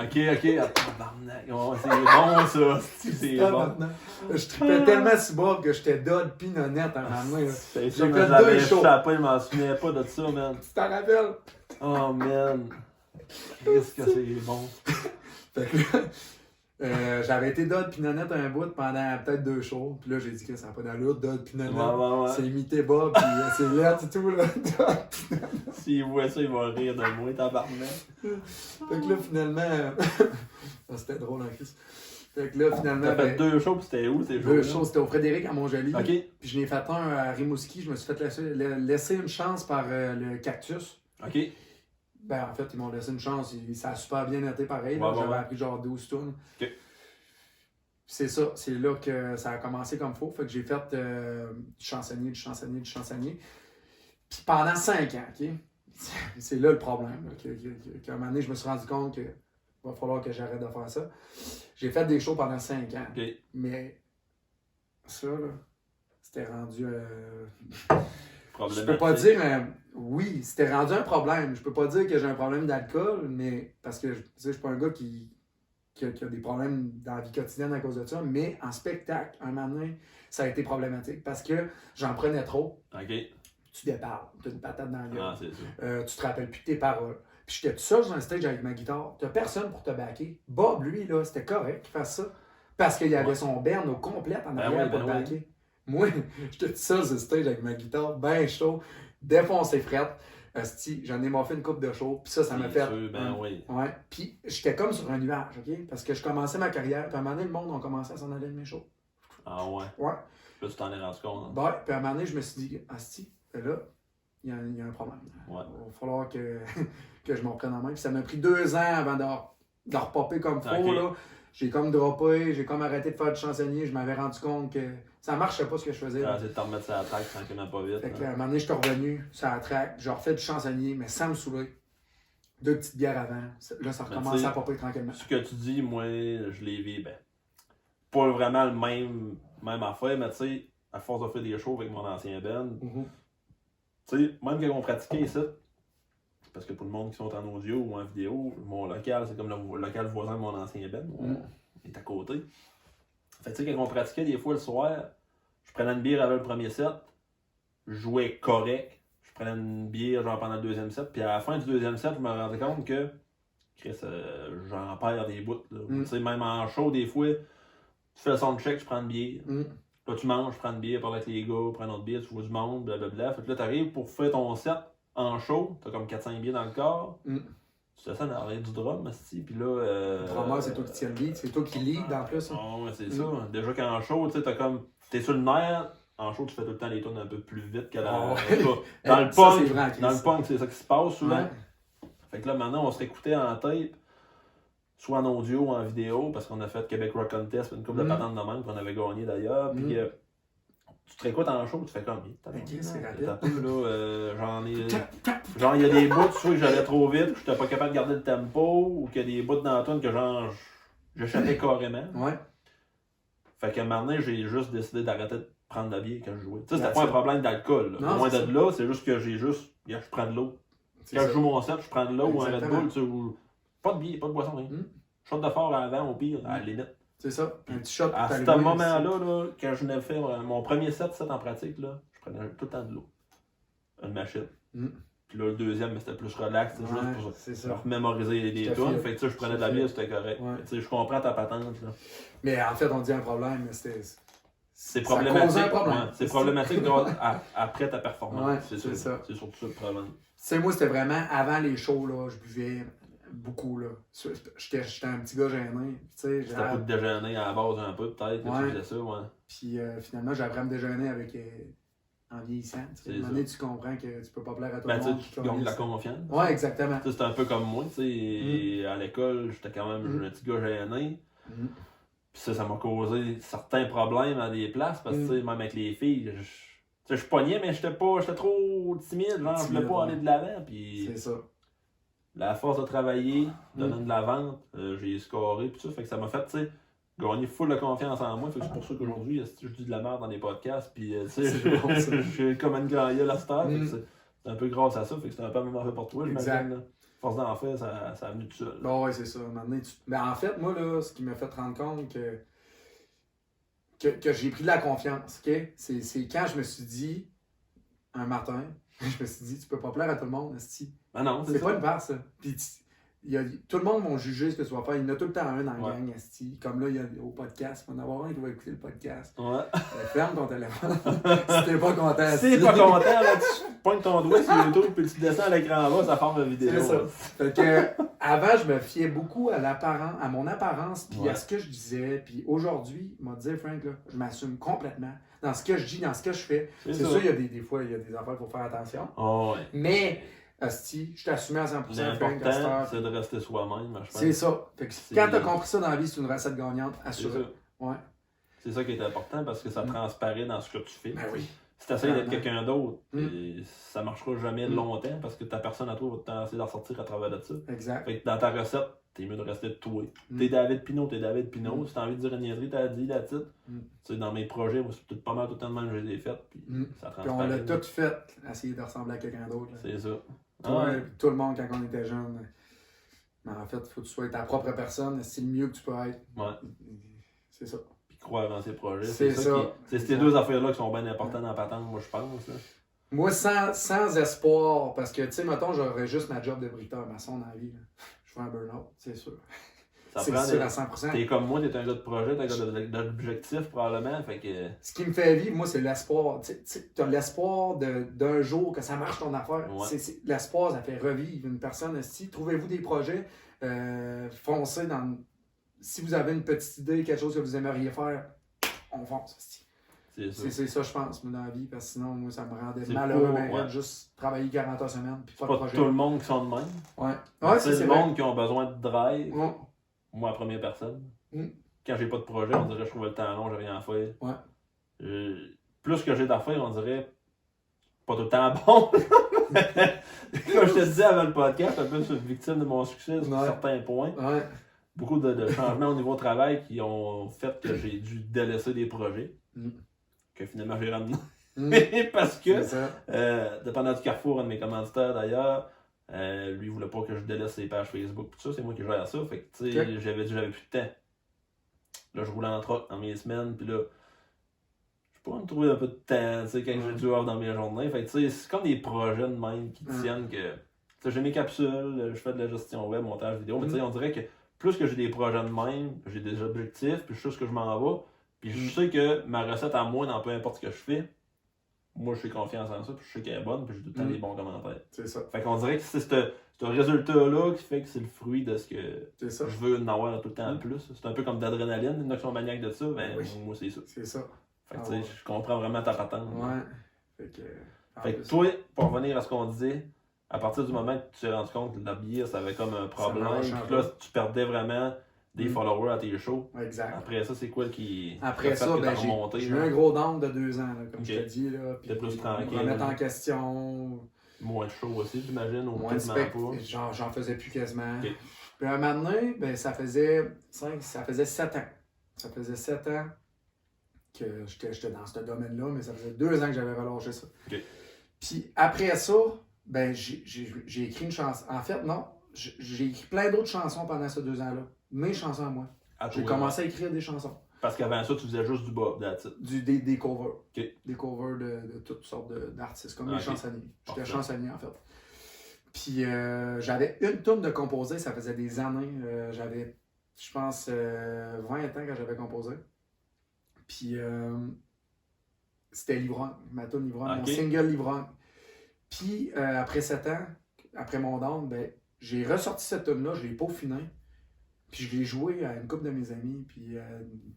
Tabarnak. Ouais, c'est bon, ça. C'est Ça, bon. maintenant. Je tripais tellement sur Bob que j'étais Dodd Pinonette à un moment donné. là. C'est J'ai ça, mais fait je l'avais deux shows. échappé, je m'en souvenais pas de ça, man. Tu t'en rappelles? Oh, man. Qu'est-ce que c'est bon. Fait que là, j'avais été Dodd Pinonette un bout pendant peut-être 2 shows. Puis là, j'ai dit que ça n'a pas d'allure, Dodd Pinonette. Ouais. C'est imité Bob, puis c'est l'air et tout, là. S'il voit ça, il va rire de moi, tabarnak. Fait que là, finalement. Ah, c'était drôle, en Christ. Fait que là, finalement. T'as fait 2 shows, pis c'était où, ces 2 jours-là? shows, c'était au Frédéric à Montjoli. Ok. Puis je n'ai fait un à Rimouski. Je me suis fait laisser une chance par le Cactus. Ok. Ben, en fait, ils m'ont laissé une chance. Ça a super bien été pareil. Ouais, J'avais ouais. appris genre 12 tunes. Ok. C'est ça. C'est là que ça a commencé comme faut. Fait que j'ai fait du chansonnier. Puis pendant 5 ans, OK? c'est là le problème. Là, qu'à un moment donné, je me suis rendu compte qu'il va falloir que j'arrête de faire ça. J'ai fait des shows pendant 5 ans. Okay. Mais ça, là, c'était rendu... Je peux pas dire... oui, c'était rendu un problème. Je peux pas dire que j'ai un problème d'alcool, mais parce que je suis pas un gars qui a des problèmes dans la vie quotidienne à cause de ça, mais en spectacle, un moment donné, ça a été problématique parce que j'en prenais trop. OK. Tu déparles, tu as une patate dans la gueule. Ah, c'est ça. Tu te rappelles plus de tes paroles. Puis j'étais tout seul sur un stage avec ma guitare. T'as personne pour te backer. Bob, lui, là, c'était correct qu'il fasse ça. Parce qu'il avait son berne au complet en arrière pour te backer. Moi, j'étais tout seul sur le stage avec ma guitare, ben chaud, défoncé frette. J'en ai morfé une coupe de show, puis ça m'a fait. Oui. Ouais. Puis j'étais comme sur un nuage, OK? Parce que je commençais ma carrière, puis à un moment donné, le monde a commencé à s'en aller de mes shows. Ah ouais? Ouais. Là, tu t'en es rendu compte. Ouais, puis à un moment donné, je me suis dit, là, il y a un problème. Ouais. Il va falloir que je m'en reprenne en main. Puis ça m'a pris 2 ans avant de repopper comme faut, okay. là. J'ai comme droppé, j'ai comme arrêté de faire du chansonnier, je m'avais rendu compte que ça marchait pas ce que je faisais. Ah, c'est de te remettre sur la track tranquillement pas vite. Fait qu'à un moment donné, je suis revenu sur la track, j'ai refait du chansonnier, mais sans me saouler. 2 petites bières avant. Là, ça recommence à popper tranquillement. Ce que tu dis, moi, je l'ai vu, pas vraiment le même affaire, mais tu sais, à force de faire des shows avec mon ancien band, tu sais, même quand on pratiquait ici, parce que pour le monde qui sont en audio ou en vidéo, mon local, c'est comme le local voisin de mon ancien band, on est à côté. Fait que tu sais, quand on pratiquait des fois le soir, je prenais une bière avant le premier set, je jouais correct, je prenais une bière genre pendant le deuxième set, puis à la fin du deuxième set, je me rendais compte que Chris, j'en perds des bouts. Tu sais, même en show, des fois, tu fais le soundcheck, tu prends une bière. Là, tu manges, tu prends une bière, parles avec les gars, prends une autre bière, tu vois du monde, blablabla. Fait que là, t'arrives pour faire ton set en show, t'as comme 4-5 bières dans le corps. Tu te sens dans l'arrière du drum, puis là... Le drummer, c'est toi qui tiens le lead, c'est toi qui lead en plus. Hein. Oh, ouais, c'est ça. Déjà qu'en show, tu sais, t'as comme... T'es sur le nerf, en show, tu fais tout le temps les tunes un peu plus vite que la... Dans le punk, dans le punk, c'est ça qui se passe souvent. Ouais. Fait que là, maintenant, on se réécoutait en tape, soit en audio ou en vidéo, parce qu'on a fait Québec Rock Contest, une couple de patentes de même qu'on avait gagné d'ailleurs. Puis tu te réécoutes en show, tu fais comme. C'est rapide. Un peu, là, genre, il y a des bouts, soit que j'allais trop vite, que j'étais pas capable de garder le tempo, ou qu'il y a des bouts dans la tune que genre, j'échappais carrément. Ouais. Fait qu'à un moment donné, j'ai juste décidé d'arrêter de prendre de la bière quand je jouais. Tu sais, c'était pas un problème d'alcool. Loin de là, c'est juste que je prends de l'eau. Quand je joue mon set, je prends de l'eau ou un Red Bull, tu sais, ou... Pas de bière, pas de boisson, rien. Shot de fort avant, au pire, à la limite. C'est ça, un petit shot. À ce moment-là, là, quand je venais de faire mon premier set en pratique, là, je prenais tout le temps de l'eau. Une machine. Puis là, le deuxième, c'était plus relax, juste pour remémoriser les tunes. Fait que tu sais, je prenais de la bière, c'était correct. Tu sais, je comprends ta patente. Là. Mais en fait, on dit un problème, mais c'est problématique. C'est problématique après ta performance. Ouais, c'est ça. C'est surtout ça le problème. Tu sais, moi, c'était vraiment avant les shows, là, je buvais beaucoup, là. J'étais un petit gars gêné. C'était pour te déjeuner à la base un peu, peut-être. Tu faisais ça, Puis finalement, j'ai appris à me déjeuner avec... en vieillissant. À un moment donné, tu comprends que tu peux pas plaire à tout le monde. Tu gagnes de la confiance. Ouais, exactement. C'est un peu comme moi, tu sais. À l'école, j'étais quand même un petit gars gêné. Puis ça m'a causé certains problèmes à des places, parce que même avec les filles, je pognais, mais j'étais trop timide, genre, je voulais pas aller de l'avant. Puis c'est ça. La force de travailler, donner de la vente, j'ai scoré, puis ça, fait que ça m'a fait, tu sais, gagner full de confiance en moi. Fait que c'est pour ça qu'aujourd'hui, je dis de la merde dans les podcasts, puis tu sais, je suis comme une grand gueule à cette heure. C'est un peu grâce à ça, fait que c'est un peu la même affaire pour toi, j'imagine. Force d'en faire, ça a venu tout seul. Bon, ouais, c'est ça. Mais en fait, moi, là, ce qui m'a fait rendre compte que j'ai pris de la confiance, OK? C'est quand je me suis dit, un matin, je me suis dit, tu peux pas plaire à tout le monde, esti. Ah non, c'est pas une part, ça. Puis tout le monde va juger ce que tu vas faire. Il y en a tout le temps un dans la gang, esti. Comme là, il y a au podcast. Il va en avoir un qui va écouter le podcast. Ouais. Ferme ton téléphone. Si t'es pas content. Si t'es pas content, là, tu pointes ton doigt sur YouTube puis tu descends à l'écran en bas, ça forme une vidéo. C'est ça. Fait que, avant, je me fiais beaucoup à mon apparence puis à ce que je disais. Puis aujourd'hui, m'a dit, Frank, là, je m'assume complètement dans ce que je dis, dans ce que je fais. C'est sûr, il y a des fois, il y a des affaires qu'il faut faire attention. Oh, ouais. Mais... Asti, je t'assumais à 100%. L'important, c'est de rester soi-même, je pense. C'est ça. Fait que quand t'as compris ça dans la vie, c'est une recette gagnante, assurée. Ouais. C'est ça qui est important parce que ça transparaît dans ce que tu fais. Ben oui. Si tu essaies d'être Clairement. quelqu'un d'autre, ça marchera jamais longtemps parce que ta personne à toi va essayer d'en sortir à travers de ça. Exact. Fait que dans ta recette, t'es mieux de rester de toi. T'es David Pinot, t'es David Pinot. Si t'as envie de dire une niaiserie, t'as dit la titre. Tu sais, dans mes projets, moi, c'est peut-être pas mal tout le temps de même que je les ai faites. Puis ça Puis on l'a tout fait, essayer de ressembler à quelqu'un d'autre. là. C'est ça. Toi, tout le monde, quand on était jeune, mais en fait, il faut que tu sois ta propre personne. C'est le mieux que tu peux être. Ouais. C'est ça. Puis croire en ses projets. C'est ça. C'est ces deux affaires-là qui sont bien importantes dans la patente, moi, je pense. Là. Moi, sans espoir, parce que, tu sais, mettons, j'aurais juste ma job de bricoleur maçon dans la vie. Là. Je fais un burn-out, c'est sûr. C'est sûr à 100%. T'es comme moi, t'es un gars de projet, t'es un gars d'objectif, probablement. Fait que... Ce qui me fait vivre, moi, c'est l'espoir. Tu as l'espoir d'un jour que ça marche ton affaire. Ouais. L'espoir, ça fait revivre une personne. Trouvez-vous des projets, foncez dans... Si vous avez une petite idée, quelque chose que vous aimeriez faire, on fonce. C'est ça, je pense, moi, dans la vie, parce que sinon, moi, ça me rendait malheureux, de juste travailler 40 heures semaine, puis pas de projet. Tout le monde qui sont de même. Ouais, c'est le monde qui ont besoin de drive. Ouais. Moi, la première personne. Quand j'ai pas de projet, on dirait que je trouvais le temps long, j'ai rien à faire. Ouais. Plus que j'ai d'affaires, on dirait pas tout le temps bon. Comme je te disais avant le podcast, un peu je suis victime de mon succès sur certains points. Ouais. Beaucoup de changements au niveau travail qui ont fait que j'ai dû délaisser des projets. Que finalement j'ai ramené. Parce que, dépendant du Carrefour, un de mes commanditaires d'ailleurs, lui, il voulait pas que je délaisse ses pages Facebook. Tout ça, c'est moi qui gère ça. Fait que, tu sais, j'avais plus de temps. Là, je roulais en truck dans mes semaines, puis là, je pourrais me trouver un peu de temps, tu sais, quand j'ai du off dans mes journées. Fait que, tu sais, c'est comme des projets de même qui tiennent que. Tu sais, j'ai mes capsules, je fais de la gestion web, montage vidéo, mais tu sais, on dirait que plus que j'ai des projets de même, j'ai des objectifs, puis je sais ce que je m'en vais, puis je sais que ma recette à moi, dans peu importe ce que je fais, moi, je fais confiance en ça, puis je sais qu'elle est bonne, puis j'ai tout le temps des bons commentaires. C'est ça. Fait qu'on dirait que c'est ce résultat-là qui fait que c'est le fruit de ce que je veux en avoir tout le temps plus. C'est un peu comme d'adrénaline, une notion maniaque de ça, mais moi, c'est ça. C'est ça. Fait que tu sais, je comprends vraiment ta patente. Ouais. Fait que toi, pour revenir à ce qu'on disait, à partir du moment que tu t'es rendu compte que la bière, ça avait comme un problème, puis là, tu perdais vraiment des followers à tes shows. Exact. Après ça, c'est quoi qui. Après ça, j'ai eu un gros down de 2 ans, là, comme je te dis. Puis plus tranquille. Remettre en question. Moins de shows aussi, j'imagine, ou moins de quasiment pas. J'en faisais plus quasiment. Puis un moment donné, ben, ça faisait 7 ans. Ça faisait 7 ans que j'étais dans ce domaine-là, mais ça faisait 2 ans que j'avais relâché ça. Puis après ça, ben, j'ai écrit une chanson. En fait, non, j'ai écrit plein d'autres chansons pendant ces 2 ans-là. Mes chansons à moi. J'ai commencé à écrire des chansons. Parce qu'avant ça, tu faisais juste du bas, des covers. Des covers de toutes sortes d'artistes, comme les chansonniers. J'étais chansonnier, en fait. Puis j'avais une tourne de composer, ça faisait des années. J'avais, je pense, 20 ans quand j'avais composé. Puis c'était Livrogne, ma tourne Livrogne, mon single Livrogne. Puis après 7 ans, après mon down, ben, j'ai ressorti cette tourne-là, je l'ai peaufinée. Puis je l'ai joué à une couple de mes amis, puis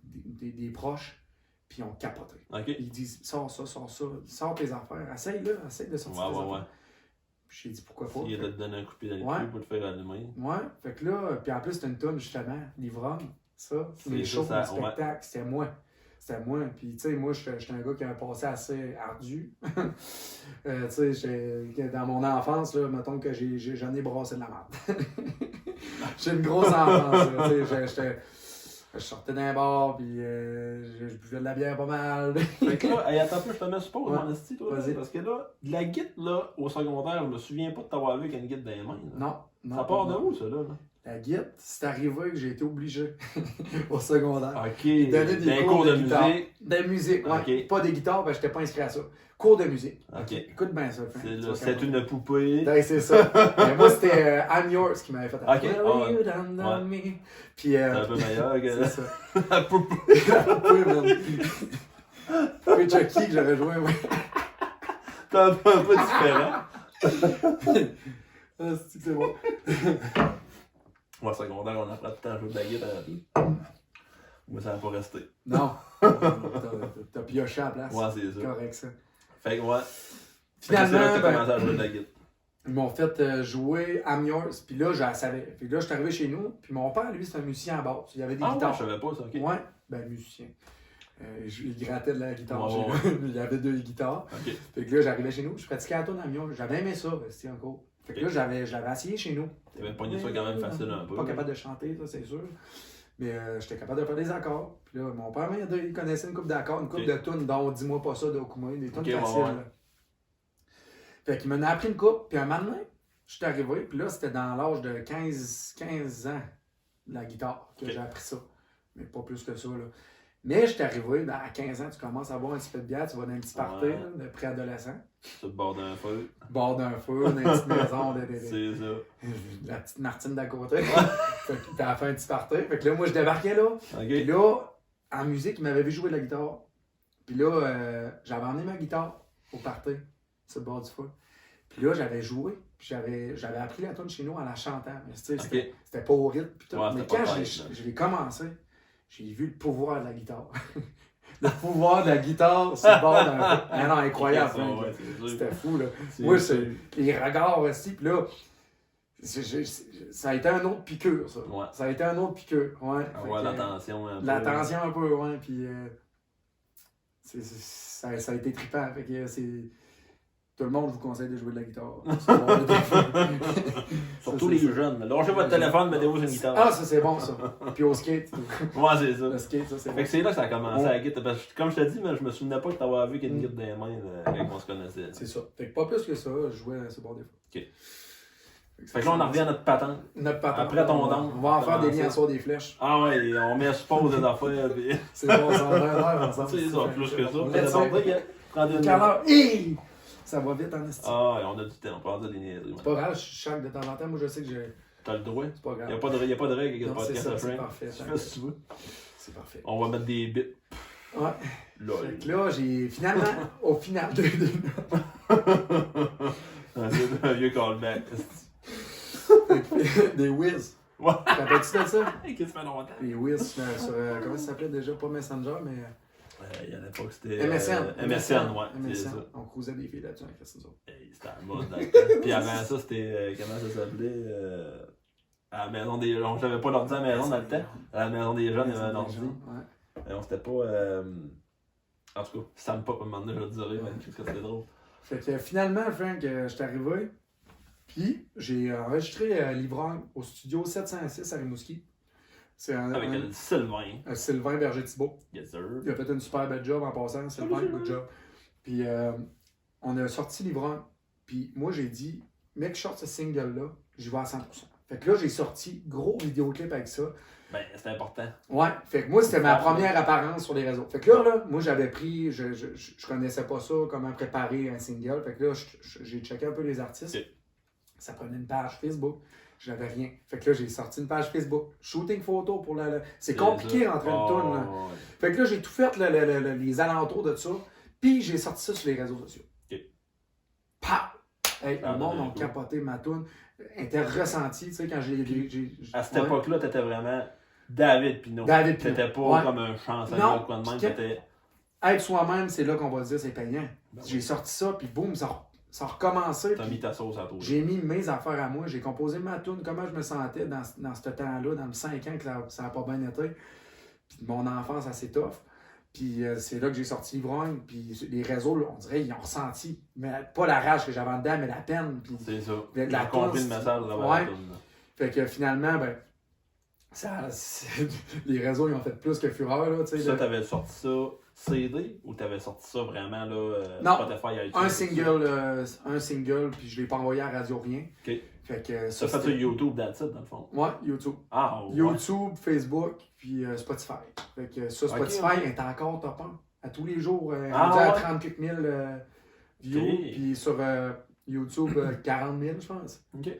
des proches, puis ils ont capoté. Ils disent, sors ça, sors tes affaires, essaye de sortir tes affaires. Puis j'ai dit, pourquoi pas. Il a de te donner un coup de pied dans le cul pour te faire allumer. Ouais, fait que là, puis en plus, c'était une toune justement, Livrogne, ça, mes shows, mes spectacles, c'était moi. C'était moi. Puis, tu sais, moi, j'étais un gars qui a un passé assez ardu. Tu sais, dans mon enfance, là, mettons que j'en ai brassé de la merde. J'ai une grosse enfance. Tu sais, je sortais d'un bar, puis je buvais de la bière pas mal. Fait que là, attends un peu, je te mets suppose, mon esti, toi. Parce que là, de la guite, là, au secondaire, je me souviens pas de t'avoir vu avec une guite dans les mains. Là. Non. Ça part de où, ça, là? La guitare, c'est arrivé que j'ai été obligé au secondaire. Donner des cours de musique. De musique, ouais. Pas des guitares, parce que j'étais pas inscrit à ça. Cours de musique. Écoute bien ça. C'est une poupée. Ben, c'est ça. Mais moi, c'était I'm Yours qui m'avait fait. Puis, c'est un peu meilleur que ça. La poupée. La poupée, man. Poupée Chucky que j'aurais joué, ouais. C'est un peu différent. C'est bon. Moi, secondaire, on apprend tout le temps à jouer de la guitare. Moi, ça va pas rester. Non. T'as pioché à la place. Ouais, c'est ça. Correct, ça. Fait que, ouais. Finalement, c'est là que t'as commencé à jouer de la guitare. Ils m'ont fait jouer I'm Yours, puis là, je savais. Puis là, je suis arrivé chez nous, puis mon père, lui, c'est un musicien à base. Il y avait des guitares. Ouais, je savais pas ça, ok. Ouais, ben, musicien. Il grattait de la guitare Ouais, chez ouais. nous. Il y avait 2 guitares. Ok. Fait que là, j'arrivais chez nous, je pratiquais la tourne à Mion. J'avais aimé ça, c'était encore. Fait que là, je l'avais essayé chez nous. T'avais pogné ça quand même facile un peu. Pas capable de chanter, ça, c'est sûr. Mais j'étais capable de faire des accords. Puis là, mon père, il connaissait une couple d'accords, une couple de tunes, dont Dis-moi pas ça d'Okuma, des tunes faciles. Ouais. Là. Fait qu'il m'en a appris une couple, puis un matin, je suis arrivé, puis là, c'était dans l'âge de 15 ans, la guitare, que j'ai appris ça. Mais pas plus que ça, là. Mais je suis arrivé, à 15 ans, tu commences à boire un petit peu de bière, tu vas dans un petit party là, de préadolescent. Sur le bord d'un feu. Bord d'un feu, dans une petite maison. C'est ça. La petite Martine d'à côté. Fait que t'as fait un petit party. Fait que là, moi, je débarquais là. Ok. Puis là, en musique, il m'avait vu jouer de la guitare. Puis là, j'avais emmené ma guitare au party, sur le bord du feu. Puis là, j'avais joué. Puis j'avais appris la tune chez nous en la chantant. Mais tu sais, c'était pas au rythme. Puis tout. Ouais, mais c'était quand pas je l'ai commencé, j'ai vu le pouvoir de la guitare. Le pouvoir de la guitare sur le bord d'un feu. Ah non, incroyable. Ça, hein. ouais, C'était fou, là. c'est Moi, sûr. c'est les regards aussi. Puis là, ça a été un autre piqûre, ça. Ouais. Ça a été un autre piqûre. Ouais. Avoir l'attention un peu. L'attention un peu, ouais. Puis ça a été trippant. Fait que tout le monde, je vous conseille de jouer de la guitare. Surtout les jeunes. Lâchez votre téléphone, mettez-vous sur une guitare. Ah, ça c'est bon, ça. Puis au skate. Ouais, c'est ça. Le skate, ça c'est Fait bon. que c'est là que ça a commencé à la guitare. Parce que, comme je te dis, mais je me souvenais pas que t'avais vu qu'il y a une guitare dans les mains quand on se connaissait. C'est ça. Fait que pas plus que ça, je jouais à ce bord des fois. Ok. Fait que là, on en revient à notre patente. Notre patente. Après ton on onde. va en faire des Comment liens ça? sur des flèches. Ah ouais, on met sur pause des affaires. Puis... C'est bon, ça va faire ensemble. C'est ça, plus que ça. On C'est met ça. débordé, hein. Prends une- Caleur. Hey! Ça va vite en estime. Ah ouais, on a du temps, on peut en dire des niaiseries. C'est pas grave, je chaque de temps en temps. Moi, je sais que j'ai. T'as le droit. C'est pas grave. Y a pas de règle avec le Non, c'est podcast ça, à c'est Frank. parfait. Tu fais ce que tu veux. C'est parfait. On va mettre des bits. Ouais. Là, Fait que là, j'ai finalement, au final, un vieux callback. des whiz. Ouais. T'appelles-tu de ça? Qu'est-ce que ça fait longtemps? Des whiz sur, comment ça s'appelle déjà? Pas Messenger, mais Il y en a pas que c'était. MSN. MSN, ouais. C'est MSN. ça. On cruisait des filles là-dessus avec Christine Zone. Hey, c'était à la mode dans le temps. Puis avant ça, c'était. Comment ça s'appelait à la maison des jeunes. J'avais pas l'ordi à la maison dans le temps. À la maison des jeunes, il y avait un ordi. Ouais. Et on s'était pas. En tout cas, ça me pas à un moment donné, je te dirais, mais qu'est-ce que c'était drôle. Fait que finalement, Frank, je suis arrivé. Puis j'ai enregistré l'Ivrogne au studio 706 à Rimouski. C'est Avec le Sylvain. Sylvain Berger-Thibault. Yes, sir. Il a fait une super belle job en passant. Sylvain, good job. Puis on a sorti l'Ivrogne. Puis moi, j'ai dit, mec, je sors ce single-là, j'y vais à 100%. Fait que là, j'ai sorti gros vidéoclip avec ça. Ben, c'était important. Ouais, fait que moi, c'était ma première apparence sur les réseaux. Fait que là moi, j'avais pris, je connaissais pas ça, comment préparer un single. Fait que là, j'ai checké un peu les artistes. Ok. Ça prenait une page Facebook. J'avais rien. Fait que là, j'ai sorti une page Facebook. Shooting photo pour la. C'est compliqué ça. entre une tourne. Là. Ouais. Fait que là, j'ai tout fait les alentours de ça. Puis j'ai sorti ça sur les réseaux sociaux. Ok. Pah! Hey, Ah, le monde non, a capoté ma toune. Elle était ressentie, tu sais, quand j'ai. À cette époque-là, t'étais vraiment David Pinot. David Pinot. T'étais pas Ouais. comme un chansonnier Non, ou quoi de même. puis T'étais. Être soi-même, c'est là qu'on va dire c'est payant. Ben J'ai sorti ça, puis boum, ça a recommencé. T'as puis mis ta sauce à toi. j'ai mis mes affaires à moi. J'ai composé ma tune, comment je me sentais dans ce temps-là, dans les 5 ans que ça n'a pas bien été. Puis mon enfance, assez tough. Puis c'est là que j'ai sorti l'Ivrogne. Puis les réseaux, là, on dirait, ils ont ressenti. Mais pas la rage que j'avais en dedans, mais la peine. Puis C'est ça. la J'ai compris le toune, message de ouais. la toune. fait que finalement, ben, les réseaux, ils ont fait plus que fureur. Là, tu sais, Ça, là. t'avais sorti ça CD ou t'avais sorti ça vraiment là, Non. Spotify, iTunes? Un single, puis je l'ai pas envoyé à Radio Rien. Ok. Fait que Ça fait sur YouTube, that's it, dans le fond. Ouais, YouTube. Ah, ouais. YouTube, Facebook, puis Spotify. Fait que ça, Spotify Ok. est encore top 1. À tous les jours, Ah, rendu à ouais. 30 quelques mille views. Ok. Puis sur YouTube, 40 000, je pense. Ok.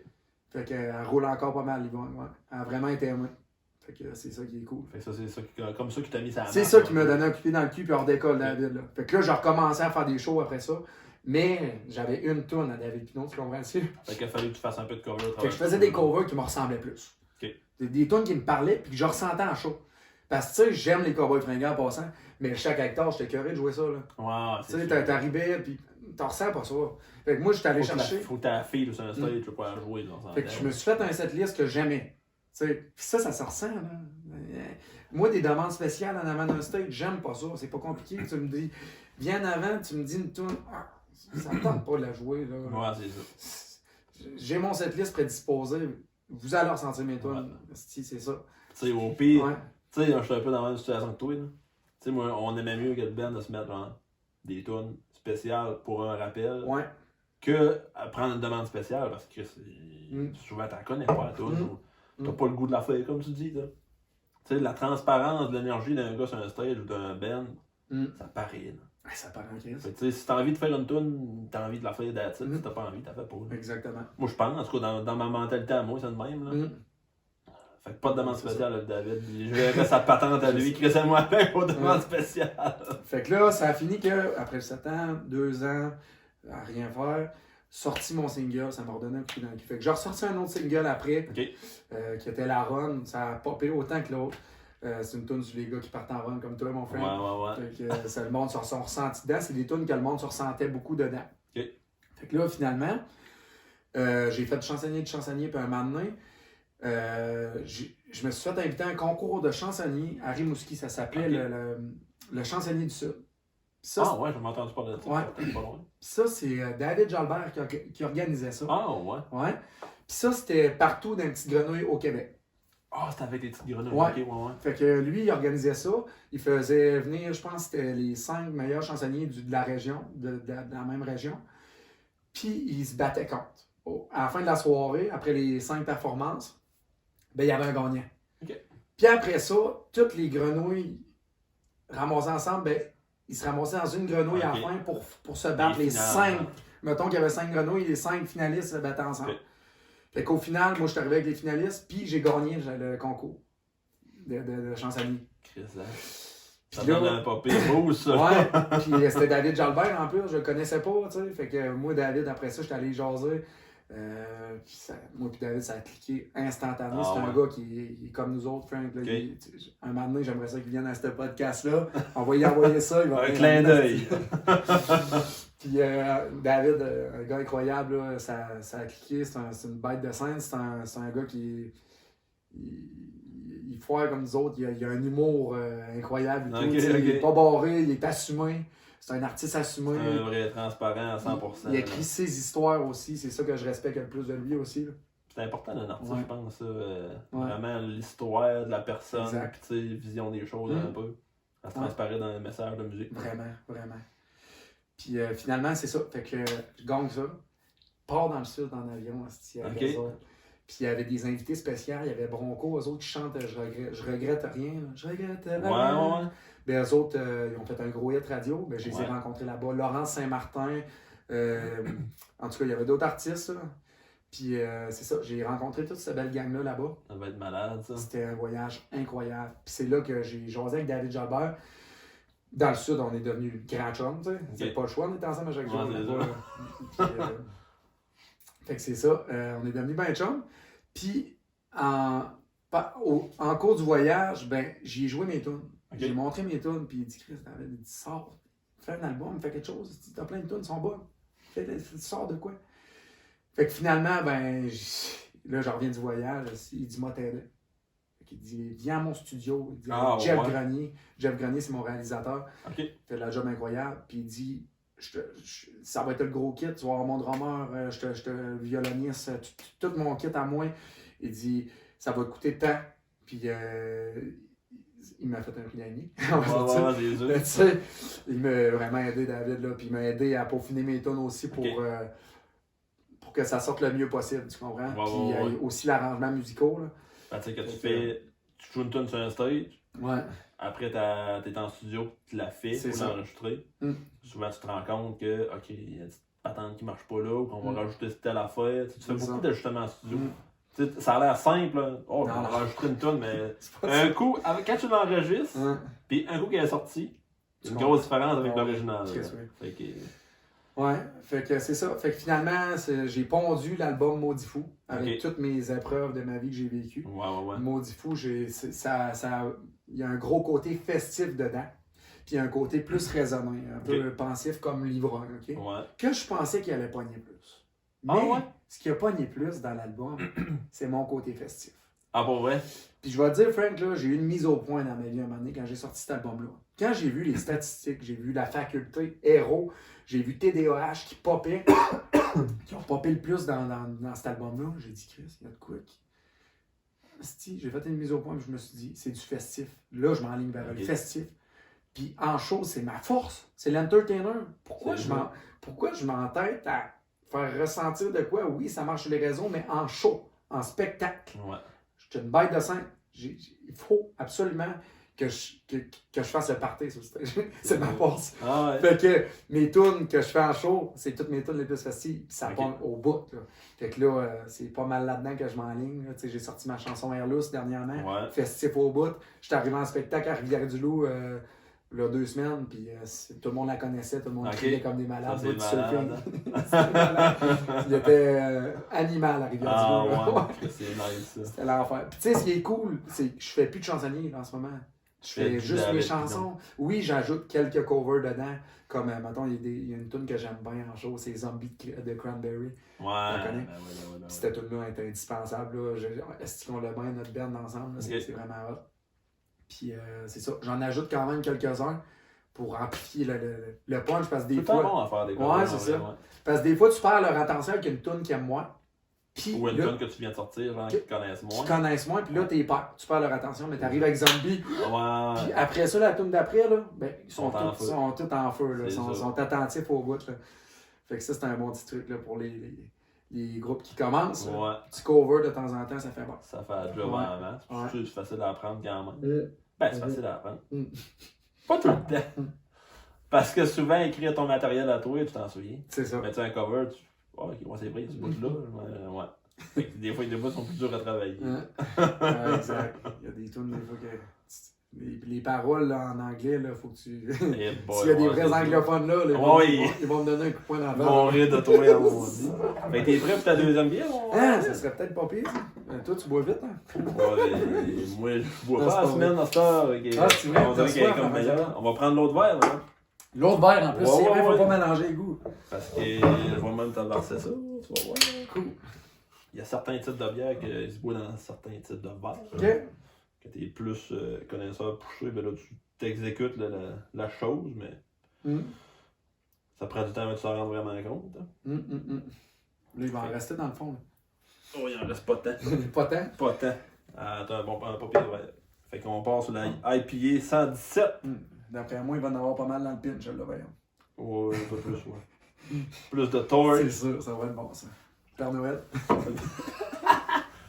Fait qu'elle roule encore pas mal, Yvonne. Ouais. Elle a vraiment été aimée. Fait que c'est ça qui est cool. Fait que ça, c'est ça comme ça qui t'a mis ça. C'est ça qui m'a donné un coup de pied dans le cul, puis hors d'école, David. Là. Fait que là, j'ai recommencé à faire des shows après ça. Mais j'avais une tourne à David Pinot, tu comprends-tu? Fait qu'il a fallu que tu fasses un peu de cover. Fait que je faisais des covers qui me ressemblaient plus. Ok. Des tunes qui me parlaient puis que je ressentais en show. Parce que tu sais, j'aime les cowboys fringants en passant, mais chaque acteur, j'étais curé de jouer ça. Là. Ouais, Tu c'est sais, sûr. t'arrivais puis t'en ressens pas ça. Fait que moi, j'étais allé chercher. Faut que ta fille sur un stage, tu peux pas jouer. Là, Fait que je me suis fait un setlist que j'aimais. Tu sais, puis ça se ressent. Là. Moi, des demandes spéciales en avant d'un stage, j'aime pas ça. C'est pas compliqué. Tu me dis, viens en avant, tu me dis une tune. Ah, ça me tente pas de la jouer. Là. Ouais, c'est ça. J'ai mon setlist prédisposé. Vous allez ressentir mes tunes. Ouais. Si, c'est ça. Tu sais, au pire, Ouais. tu sais, je suis un peu dans la même situation que toi. Tu sais, moi, on aimait mieux que le band de se mettre genre, des tunes spéciales pour un rappel Ouais. que à prendre une demande spéciale parce que souvent t'en connais pas la tune. T'as pas le goût de la faire, comme tu dis. Là. Tu sais, la transparence de l'énergie d'un gars sur un stage ou d'un band, ça paraît. Là. Ouais, ça paraît en crise. Fait que, tu sais, si t'as envie de faire une tune, t'as envie de la faire d'attitude. Si t'as pas envie, t'as fait pas. Là. Exactement. Moi, je pense, en tout cas, dans ma mentalité à moi, c'est le même. Là. Fait que pas de demande spéciale avec David. Je verrais sa patente à lui, crée moi avec aux demandes spéciales. Fait que là, ça a fini que après 7 ans, 2 ans, à rien faire, sorti mon single, ça m'a redonné un coup dans le cul. Fait que j'ai ressorti un autre single après, Okay. qui était La Run. Ça a popé autant que l'autre. C'est une tune sur les gars qui partent en run comme toi, mon frère. Ouais. Fait que le monde se sont ressentis dedans. C'est des tunes que le monde se ressentait beaucoup dedans. Okay. Fait que là, finalement, j'ai fait de chansonnier, puis un moment donné, je me suis fait inviter à un concours de chansonnier à Rimouski. Ça s'appelait le Chansonnier du Sud. Ça, ouais, je m'ai entendu parler de ça. Ouais. Pas loin. ça, c'est David Jalbert qui organisait ça. Ouais. Ouais. Puis ça, c'était partout dans une petite grenouille au Québec. C'était avec des petites grenouilles. Ouais. Okay, ouais. Fait que lui, il organisait ça. Il faisait venir, je pense, c'était les 5 meilleurs chansonniers de la région, de la même région. Puis il se battait contre. À la fin de la soirée, après les 5 performances, ben, il y avait un gagnant. Okay. Puis après ça, toutes les grenouilles ramassées ensemble, ben, ils se ramassaient dans une grenouille à la fin pour se battre. Les 5, mettons qu'il y avait 5 grenouilles, les 5 finalistes se battaient ensemble. Okay. Fait qu'au final, moi, je suis arrivé avec les finalistes, puis j'ai gagné le concours de chansonnier. Ça donne un papier beau, ça. Ouais, puis c'était David Jalbert en plus, je le connaissais pas, tu sais. Fait que moi, David, après ça, j'étais allé jaser. Moi puis David, ça a cliqué instantanément. C'est un gars qui est comme nous autres, Frank. Là, un moment donné, j'aimerais ça qu'il vienne à ce podcast-là. On va y envoyer ça. Il va un clin d'œil. Puis David, un gars incroyable, là, ça a cliqué. C'est une bête de scène. C'est un gars qui il foire comme nous autres. Il a un humour incroyable. Il est pas barré, il est assumé. C'est un artiste assumé. C'est un vrai transparent à 100%. Il écrit ses histoires aussi. C'est ça que je respecte le plus de lui aussi. Là. C'est important d'un artiste, je pense. Ça, vraiment l'histoire de la personne, puis vision des choses un peu. Ça se transparaît dans le message de musique. Vraiment. Puis finalement, c'est ça. Fait que je gagne ça. Pars dans le sud en avion. Puis il y avait des invités spéciaux. Il y avait Bronco, eux autres qui chantent Je regrette rien. Là. Je regrette rien. Ouais. Ben, eux autres, ils ont fait un gros hit radio. Ben, je les ai rencontrés là-bas. Laurence Saint-Martin. En tout cas, il y avait d'autres artistes. Là. Puis c'est ça, j'ai rencontré toute cette belle gang-là là-bas. Ça va être malade, ça. C'était un voyage incroyable. Puis c'est là que j'ai jasé avec David Jalbert. Dans le sud, on est devenus grands chums, tu sais. C'est pas le choix, on était ensemble à chaque jour. Fait que c'est ça, on est devenus bien chums. Puis en cours du voyage, ben, j'y ai joué mes tunes. Okay. J'ai montré mes tunes, puis il dit Chris, David, il dit sors, fais un album, fais quelque chose, t'as plein de tunes, sont bonnes. Tu sors de quoi? Fait que finalement, ben, là, je reviens du voyage, il dit moi t'aider. Il dit viens à mon studio, il dit Jeff Grenier. Jeff Grenier, c'est mon réalisateur. Okay. Il fait de la job incroyable, puis il dit ça va être le gros kit, tu vas avoir mon drummer, je te violoniste, tout mon kit à moi. Il dit ça va te coûter tant. Puis il m'a fait un prix d'année. Il m'a vraiment aidé, David, là, puis il m'a aidé à peaufiner mes tunes aussi pour que ça sorte le mieux possible, tu comprends? Puis aussi l'arrangement musical. Tu sais que tu joues une tune sur un stage. Ouais. Après, t'es en studio, tu l'as fait pour l'enregistrer. Souvent, tu te rends compte que, OK, il y a une petite patente qui marche pas là, ou qu'on va rajouter telle affaire. Tu fais beaucoup d'ajustements en studio. Ça a l'air simple, là. On va rajouter une tune, mais un coup, quand tu l'enregistres, puis un coup qu'elle est sortie, une grosse différence avec l'original. Fait que c'est ça. Fait que finalement, j'ai pondu l'album Maudit Fou avec toutes mes épreuves de ma vie que j'ai vécues. Maudit Fou, il y a un gros côté festif dedans. Puis un côté plus raisonné, un peu pensif comme l'ivrogne. Que je pensais qu'il allait pogner plus. Mais ce qui a pogné plus dans l'album, c'est mon côté festif. Ah, pour vrai? Puis je vais te dire, Frank, là, j'ai eu une mise au point dans ma vie à un moment donné quand j'ai sorti cet album-là. Quand j'ai vu les statistiques, j'ai vu la faculté, Héros, j'ai vu TDAH qui popait, qui ont popé le plus dans cet album-là, j'ai dit, Chris, il y a de quoi j'ai fait une mise au point et je me suis dit, c'est du festif. Là, je m'enligne vers le festif. Puis en show, c'est ma force. C'est l'entertainer. Pourquoi je m'entête à faire ressentir de quoi? Oui, ça marche sur les réseaux, mais en show, en spectacle. Ouais. Je suis une bête de scène. Il faut absolument que je fasse le party sur stage. C'est ma force. Ah ouais. Fait que mes tunes que je fais en show, c'est toutes mes tunes les plus festives. Puis ça pogne au bout. Là. Fait que là, c'est pas mal là-dedans que je m'enligne. J'ai sorti ma chanson Airless dernièrement. Ouais. Festif au bout. J'étais arrivé en spectacle à Rivière-du-Loup il y a 2 semaines. Puis tout le monde la connaissait. Tout le monde criait comme des malades. Ça, c'est malade. Il était animal à Rivière-du-Loup. Ah ouais, c'est nice ça. C'était l'enfer. Puis tu sais, ce qui est cool, c'est que je fais plus de chansonnier en ce moment. Je fais juste mes chansons. Oui, j'ajoute quelques covers dedans. Comme, mettons, il y a une tune que j'aime bien en show, c'est Zombie de Cranberry. Ouais. Ouais. Cette tune-là est indispensable. Est-ce qu'on l'a bien notre band ensemble? C'est vraiment hot. Puis c'est ça. J'en ajoute quand même quelques-uns pour amplifier le punch. Parce que des fois. C'est bon à faire des covers. Ouais, c'est ça. Ouais. Parce que des fois, tu perds leur attention avec une tune qu'ils aiment moins. Puis, ou une tune que tu viens de sortir, genre, qu'ils connaissent moins. Qui connaissent moins, puis là, tu perds leur attention, mais t'arrives avec Zombie. Ouais. Puis après ça, la tune d'après, là, ben, ils sont tous en feu. Là, sont attentifs au bout. Là. Fait que ça, c'est un bon petit truc là, pour les groupes qui commencent. Ouais. Petit cover de temps en temps, ça fait bon. Ça fait un job en masse. C'est facile à apprendre quand même. C'est facile à apprendre. Pas tout le temps. Parce que souvent, écrire ton matériel à toi, tu t'en souviens. C'est ça. Mais tu as un cover, c'est vrai, ce bout-là. Ouais. Fait que des fois, les bouts sont plus durs à travailler. Exact. Il y a des tunes, des fois, que. Les paroles là, en anglais, il faut que tu. S'il y a des vrais anglophones là, ils vont me donner un coup de poing dans la tête. Ils vont rire de toi, à mon dit. Fait que t'es prêt pour ta deuxième bière? Ça serait peut-être pas pire. Toi, tu bois vite, hein? Moi, je bois pas la semaine dans ce temps. C'est vrai, on dirait qu'elle est comme meilleure. On va prendre l'autre verre, là. L'autre verre, en plus, c'est vrai, faut pas mélanger les goûts. Parce que je vais même t'avancer ça. Tu vas voir. Cool. Il y a certains types de bières qui se boivent dans certains types de verres. OK. Que tu es plus connaisseur poussé, ben là, tu t'exécutes la chose, mais ça prend du temps avant que tu t'en rendes vraiment compte. Là, il va en rester dans le fond. Là. Oh, il en reste pas tant. Pas tant? Pas tant. Attends, bon, pas pire, ouais. Fait qu'on part sur la IPA 117. D'après moi, il va en avoir pas mal dans le pinch, là, voyons. Ouais, un peu plus, ouais. Plus de torque. C'est sûr, ça va être bon, ça. Père Noël.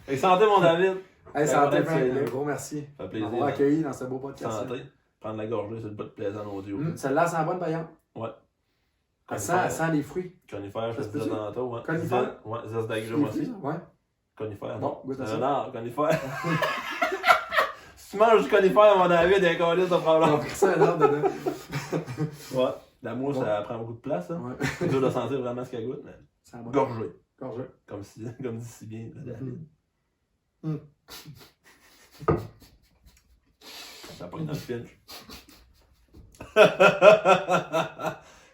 Et santé, mon David. Hey, santé, Frank. Un gros merci. Ça fait plaisir. On va accueillir dans ce beau podcast. Santé. Prendre la gorgée, c'est le bout de plaisant audio. Celle-là, c'est en bonne vaillante. Ouais. Elle sent les fruits. Conifère, je te disais tantôt. Ouais. Conifère? Ouais, zeste d'agrumes aussi. Ouais. Conifère, non. C'est un art, conifère. Si tu manges du conifère, mon David, il y a un colis de problème. On a pris ça un arbre dedans. Ouais. La mousse, ça prend beaucoup de place. Hein. Ouais. C'est dur de sentir vraiment ce qu'elle goûte, mais. Gorgée. Comme dit si bien David. Ça pogne dans le pinch.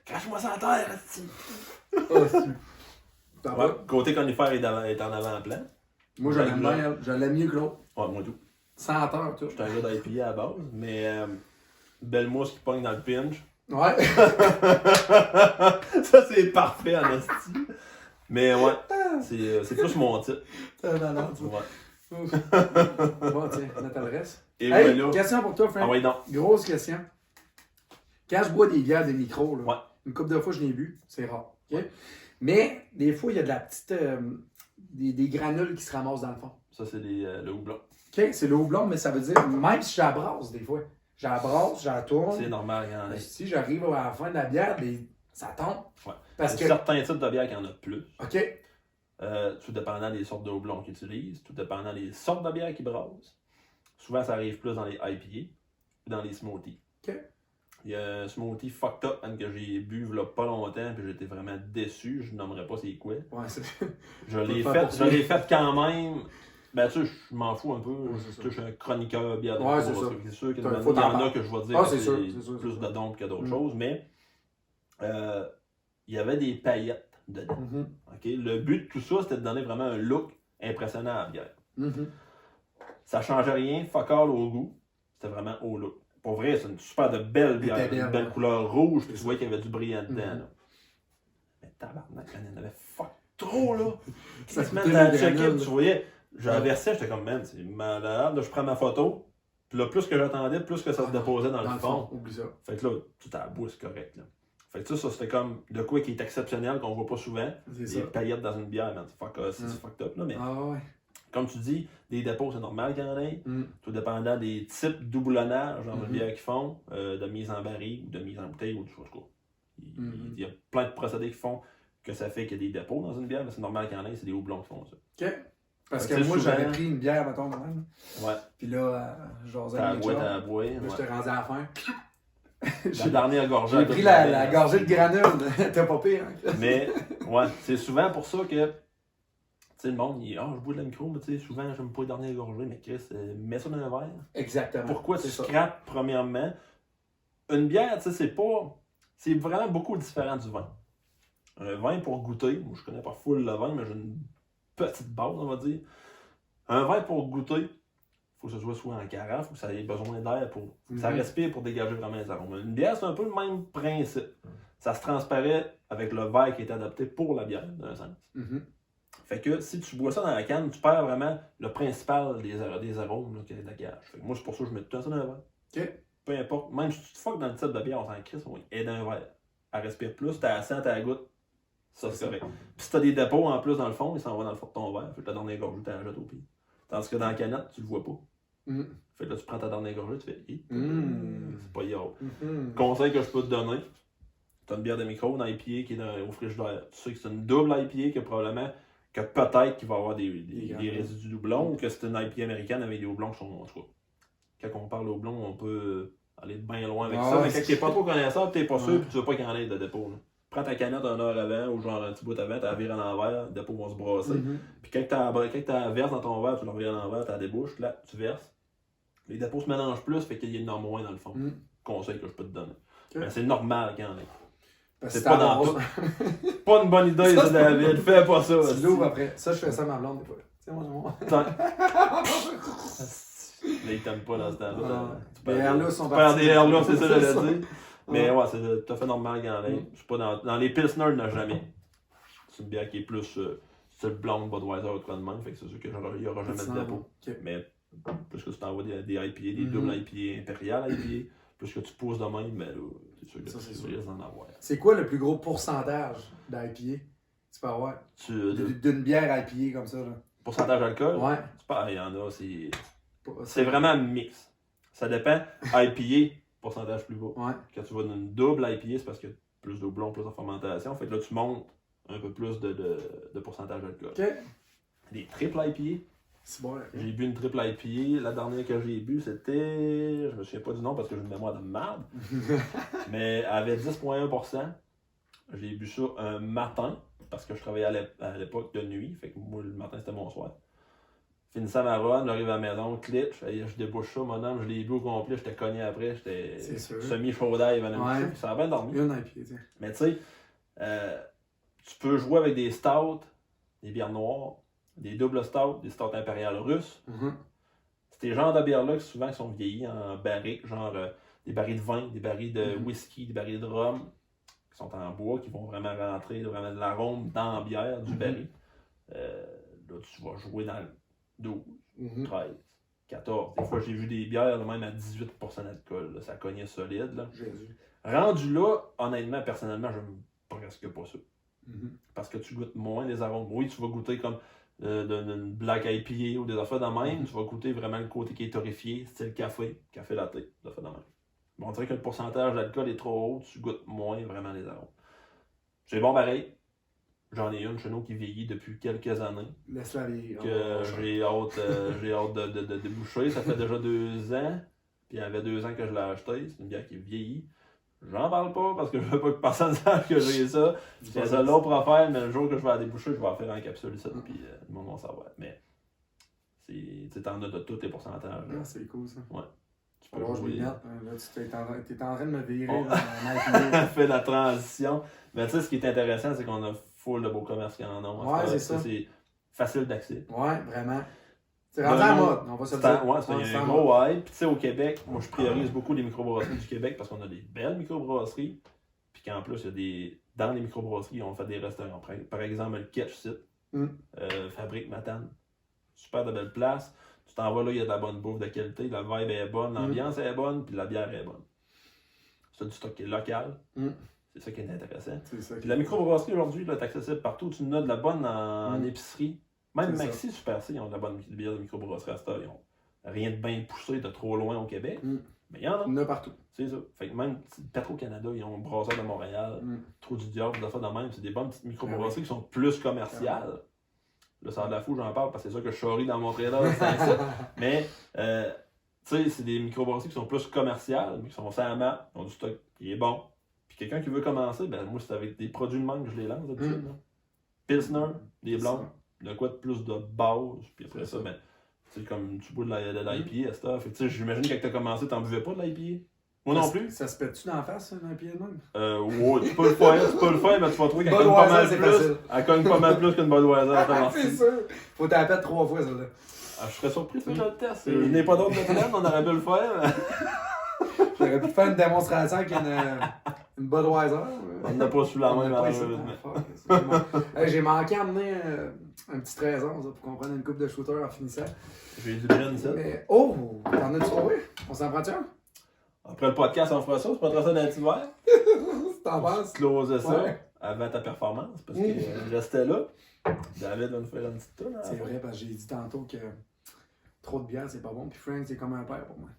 Cache-moi ça à terre, esti. Ouais, côté conifère est en avant-plan. Moi, je l'aime bien, je l'aime mieux que l'autre. Ouais, moi tout. Sans terre, tout. Je suis un gars d'IPA à la base, mais belle mousse qui pogne dans le pinch. Ouais. Ça, c'est parfait en esti. Mais ouais, c'est plus mon titre. T'es malade, ça. Ouais. Bon, tiens, on le reste. Et hey, voilà. Question pour toi, Frank. Ah oui, non. Grosse question. Quand je bois des bières, des micros, là, ouais. Une couple de fois, je l'ai bu. C'est rare. Okay? Mais des fois, il y a de la petite. Des granules qui se ramassent dans le fond. Ça, c'est le houblon. OK, c'est le houblon, mais ça veut dire, même si j'abrasse des fois, j'entourne. C'est normal. Quand si j'arrive à la fin de la bière, ça tombe. Ouais. Parce que certains types de bières qu'il y en a plus. OK. Tout dépendant des sortes de houblon qu'ils utilisent, tout dépendant des sortes de bières qu'ils brassent. Souvent, ça arrive plus dans les IPA ou dans les smoothies. OK. Il y a un smoothie fucked up que j'ai bu il y a pas longtemps puis j'étais vraiment déçu. Je nommerai pas c'est quoi. Ouais, c'est... Je l'ai fait quand même. Ben tu sais, je m'en fous un peu. Je suis un chroniqueur bière de ouais, c'est ça. C'est sûr qu'il y en a que je vais dire que c'est plus de dons que d'autres choses, mais il y avait des paillettes dedans. Okay? Le but de tout ça, c'était de donner vraiment un look impressionnant à la bière. Ça changeait rien, fuck all au goût. C'était vraiment au look. Pour vrai, c'est une super de belle bière. Une belle couleur rouge, puis tu vois qu'il y avait du brillant dedans. Là. Mais tabarnak, il y en avait fuck trop, là. Ça se met à checker, tu voyais, j'inversais, j'étais comme, man, c'est malade. Là, je prends ma photo, puis là, plus que j'attendais, plus que ça se déposait dans le fond. Oublie ça. Fait que là, tout à la bout, c'est correct, là. Fait que ça c'était comme de quoi qui est exceptionnel, qu'on voit pas souvent. Des paillettes dans une bière, man, c'est fucked up, là. Mais comme tu dis, des dépôts, c'est normal qu'il y en ait. Tout dépendant des types d'houblonnage dans une bière qu'ils font, de mise en baril ou de mise en bouteille ou du chose. Il y a plein de procédés qui font que ça fait qu'il y a des dépôts dans une bière, mais c'est normal qu'il y en ait, c'est des houblons qui font ça. OK. Parce que moi, j'avais pris une bière, mettons, même. Ouais. Puis là, genre, t'as à boire. J'étais rendu à la fin. La dernière gorgée. J'ai pris la gorgée de granule. T'as pas pire, hein? Mais, ouais, c'est souvent pour ça que, tu sais, le monde, il dit, je bois de la micro, mais tu sais, souvent, j'aime pas les dernières gorgées, mais Chris, mets ça dans un verre. Pourquoi Pourquoi tu scrapes, premièrement? Une bière, tu sais, c'est vraiment beaucoup différent du vin. Un vin pour goûter, moi, je connais pas full le vin, mais j'ai une petite base, on va dire. Un vin pour goûter, il faut que ce soit en carafe, ou que ça ait besoin d'air pour que ça respire pour dégager vraiment les arômes. Une bière, c'est un peu le même principe. Ça se transparaît avec le verre qui est adapté pour la bière, d'un sens. Fait que si tu bois ça dans la canne, tu perds vraiment le principal des arômes qu'elle dégage. Fait que moi, c'est pour ça que je mets tout ça dans un verre. OK. Peu importe, même si tu te fuck dans le type de bière, on s'en crisse, on est dans un verre. Elle respire plus, t'as la sent, t'as la goutte. Ça, c'est correct. Puis si t'as des dépôts en plus dans le fond, ils s'en vont dans le fond de ton verre. Fait que la dernière gorgée, t'as la jettes au pied. Tandis que dans la canette, tu le vois pas. Fait que là, tu prends ta dernière gorgée, tu fais c'est pas yo. Conseil que je peux te donner, t'as une bière de micro, une IPA qui est au frigidaire. Tu sais que c'est une double IPA que probablement, que peut-être qu'il va y avoir des résidus doublons, ou que c'est une IPA américaine avec des houblons qui sont, en tout cas, quand on parle houblons, on peut aller bien loin avec ça. Mais quand t'es pas trop connaisseur, t'es pas sûr, puis tu veux pas qu'il y en ait de dépôt. Là. Prends ta canette un heure avant, ou genre un petit bout avant, t'as la vire à l'envers, le dépôt va se brasser. Puis quand t'as verse dans ton verre, tu le revires à l'envers, t'as débouche, là, tu verses. Les dépôts se mélangent plus, fait qu'il y en a moins dans le fond. Conseil que je peux te donner. Mais c'est normal qu'il y en ait. C'est pas dans tout. Pas une bonne idée, ça, David. Fais pas ça. Tu l'ouvres après. Ça, je fais ça à ma blonde des fois. Tiens, moi. Mais ils t'aiment pas dans ce temps-là. Les Airlus sont partis. Des Airlus, c'est ça, je l'ai dit. Mais ouais, c'est tout à fait normal qu'il y en ait. C'est pas dans les Pilsner, il n'y en a jamais. C'est une bière qui est plus style blonde, Budweiser ou quoi de même. Fait que c'est sûr qu'il n'y aura jamais de dépôt. Mais plus que tu t'envoies des IPA, des doubles IPA, impériales IPA, plus que tu pousses de même, mais là, c'est sûr que tu risques d'en avoir. C'est quoi le plus gros pourcentage d'IPA tu peux avoir? D'une bière IPA comme ça, là. Pourcentage d'alcool? Ouais. Il y en a, c'est vraiment un mix. Ça dépend. IPA, pourcentage plus bas. Ouais. Quand tu vas dans une double IPA, c'est parce qu'il y a plus de houblon, plus de fermentation. Fait que là, tu montes un peu plus de pourcentage d'alcool. OK. Des triples IPA. C'est bon, là. J'ai bu une triple IPA. La dernière que j'ai bu, c'était. Je me souviens pas du nom parce que j'ai une mémoire de merde. Mais elle avait 10,1%. J'ai bu ça un matin parce que je travaillais à l'époque de nuit. Fait que moi, le matin, c'était mon soir. Finissant ma run, j'arrive à la maison, clip, je débouche ça, mon homme, je l'ai bu au complet, j'étais cogné après, j'étais semi-chaud d'ail, ça a bien dormi. Une IPA, tiens. Mais tu sais, tu peux jouer avec des stouts, des bières noires, des doubles stouts, des stouts impériales russes. C'est des genres de bières-là qui souvent sont vieillis en barriques, genre des barils de vin, des barils de whisky, des barils de rhum, qui sont en bois, qui vont vraiment rentrer vraiment de l'arôme dans la bière du baril. Là, tu vas jouer dans 12, 13, 14. Des fois, j'ai vu des bières même à 18% d'alcool. Là. Ça cognait solide. Là. Jésus. Rendu là, honnêtement, personnellement, j'aime presque pas ça. Parce que tu goûtes moins les arômes. Oui, tu vas goûter comme d'une black IPA ou des affaires de même. Tu vas goûter vraiment le côté qui est torréfié, style café latte, des affaires de même. Bon, on dirait que le pourcentage d'alcool est trop haut, tu goûtes moins vraiment les arômes. C'est bon pareil. J'en ai une chez nous qui vieillit depuis quelques années. Laisse-la vieillir. Que j'ai hâte de déboucher. Ça fait déjà 2 ans. Puis il y avait 2 ans que je l'ai acheté. C'est une bière qui vieillit. J'en parle pas parce que je veux pas que personne sache que j'ai ça. C'est ça là pour en faire, mais le jour que je vais la déboucher, je vais en faire en capsule ça. Puis le monde va savoir. Mais tu t'en as de tous tes pourcentages. Ah, c'est cool ça. Ouais. Tu peux jouer. Là, tu es en train de me virer. On fait la transition. Mais tu sais, ce qui est intéressant, c'est qu'on a full de beaux commerces qui en ont. Ouais, c'est ça. C'est facile d'accès. Ouais, vraiment. C'est rendu à la mode, on va se le dire. Ouais, c'est un gros hype. Puis tu sais, au Québec, moi je priorise beaucoup les microbrasseries du Québec parce qu'on a des belles microbrasseries. Puis qu'en plus, il y a des. Dans les microbrasseries, on fait des restaurants. Par exemple, le Ketch Site, Fabrique Matane. Super de belle place. Tu t'en vas là, il y a de la bonne bouffe de qualité, la vibe est bonne, l'ambiance est bonne, puis la bière est bonne. C'est du stock qui est local. C'est ça qui est intéressant. Puis la microbrasserie aujourd'hui, elle est accessible partout. Tu en as de la bonne en épicerie. Même Maxi Super C, ils ont de la bonne bière de microbrasserie à ce temps. Ils ont rien de bien poussé de trop loin au Québec. Mais il y en a. Il y en a partout. C'est ça. Fait que même Petro-Canada, ils ont un brasseur de Montréal, Trou du Diable, des affaires de même. C'est des bonnes petites microbrasseries qui sont plus commerciales. Là, ça a de la fou, j'en parle parce que c'est ça que je charrie dans mon trailer. Mais, tu sais, c'est des microbrasseries qui sont plus commerciales, mais qui sont sans map, qui ont du stock qui est bon. Puis quelqu'un qui veut commencer, ben moi, c'est avec des produits de même que je les lance d'habitude. Pilsner, des blondes, de quoi de plus de base. Puis après ça, ben, tu sais, comme tu bois de l'IPA, stuff. Fait que tu sais, j'imagine que quand t'as commencé, t'en buvais pas de l'IPA. Moi non plus. Ça se pète-tu dans la face, un IPA de même? Ouais, tu peux le faire, mais tu vas trouver qu'elle cogne pas mal plus. Elle cogne pas mal plus qu'une Budweiser. C'est sûr. Faut t'en pète 3 fois, ça là. Je serais surpris de faire le test. Je n'ai pas d'autre de plan, on aurait pu le faire. J'aurais pu faire une démonstration avec une Budweiser. On n'a pas su la main, malheureusement. J'ai manqué à emmener un petit trésor pour qu'on prenne une coupe de shooter en finissant. J'ai du gin, ça. Mais, oh, t'en as-tu trouvé? On s'en prend-tu un? Après le podcast, on fera ça. C'est pas trop ça dans le petit verre. T'en penses? Closer ça avant ta performance parce que restait là. David va nous faire une petite tour. C'est vrai, parce que j'ai dit tantôt que trop de bière, c'est pas bon. Puis Frank, c'est comme un père pour moi.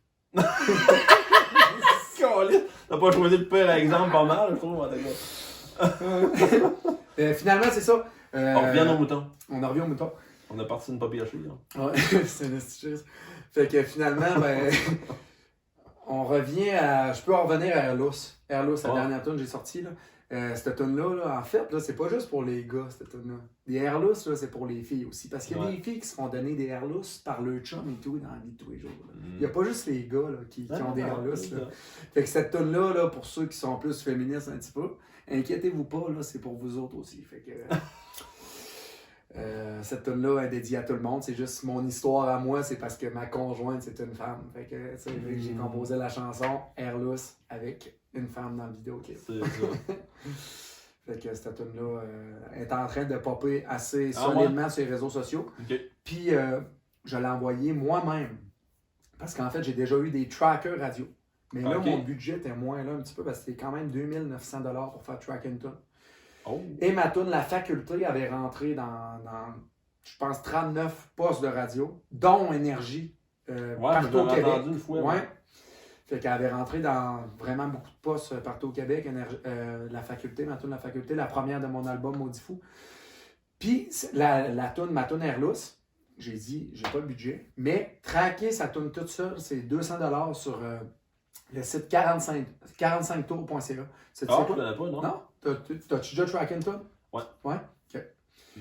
T'as pas choisi le pire exemple pas mal, je trouve, en tout cas. Finalement, c'est ça. On revient aux moutons. On en revient aux moutons. On a parti d'une papier cheville. Ouais, c'est une astuce. Fait que finalement, ben, on revient à. Je peux en revenir à Airlus. Airlus, la dernière tune que j'ai sortie. Là. Cette tune-là, en fait, là, c'est pas juste pour les gars, cette tune-là. Les Airlus, là, c'est pour les filles aussi. Parce qu'il y a des filles qui se font donner des Airlus par leur chum et tout dans la vie de tous les jours. Il n'y a pas juste les gars là, qui ont des Airlus. Fait que cette tune-là, là, pour ceux qui sont plus féministes un petit peu, inquiétez-vous pas, là, c'est pour vous autres aussi. Fait que. Cette tune-là est dédiée à tout le monde. C'est juste mon histoire à moi, c'est parce que ma conjointe, c'est une femme. Fait que, j'ai composé la chanson Airlus avec une femme dans le vidéoclip. C'est ça. Fait que cette tune-là est en train de popper assez solidement sur les réseaux sociaux. Puis, je l'ai envoyé moi-même. Parce qu'en fait, j'ai déjà eu des trackers radio. Mais là, mon budget était moins là un petit peu parce que c'était quand même 2900$ pour faire track une tune. Et ma tune, La Faculté, avait rentré dans je pense, 39 postes de radio, dont Énergie, partout au Québec. Une fois, Fait qu'elle avait rentré dans vraiment beaucoup de postes partout au Québec. La Faculté, ma tune La Faculté, la première de mon album Maudit Fou. Puis, ma tune Airlus, j'ai dit, j'ai pas le budget, mais traquer sa tune toute seule, c'est 200$ sur le site 45tours.ca. Je connais pas, non? Non? T'as-tu déjà tracké une tune? Ouais. Ouais? OK.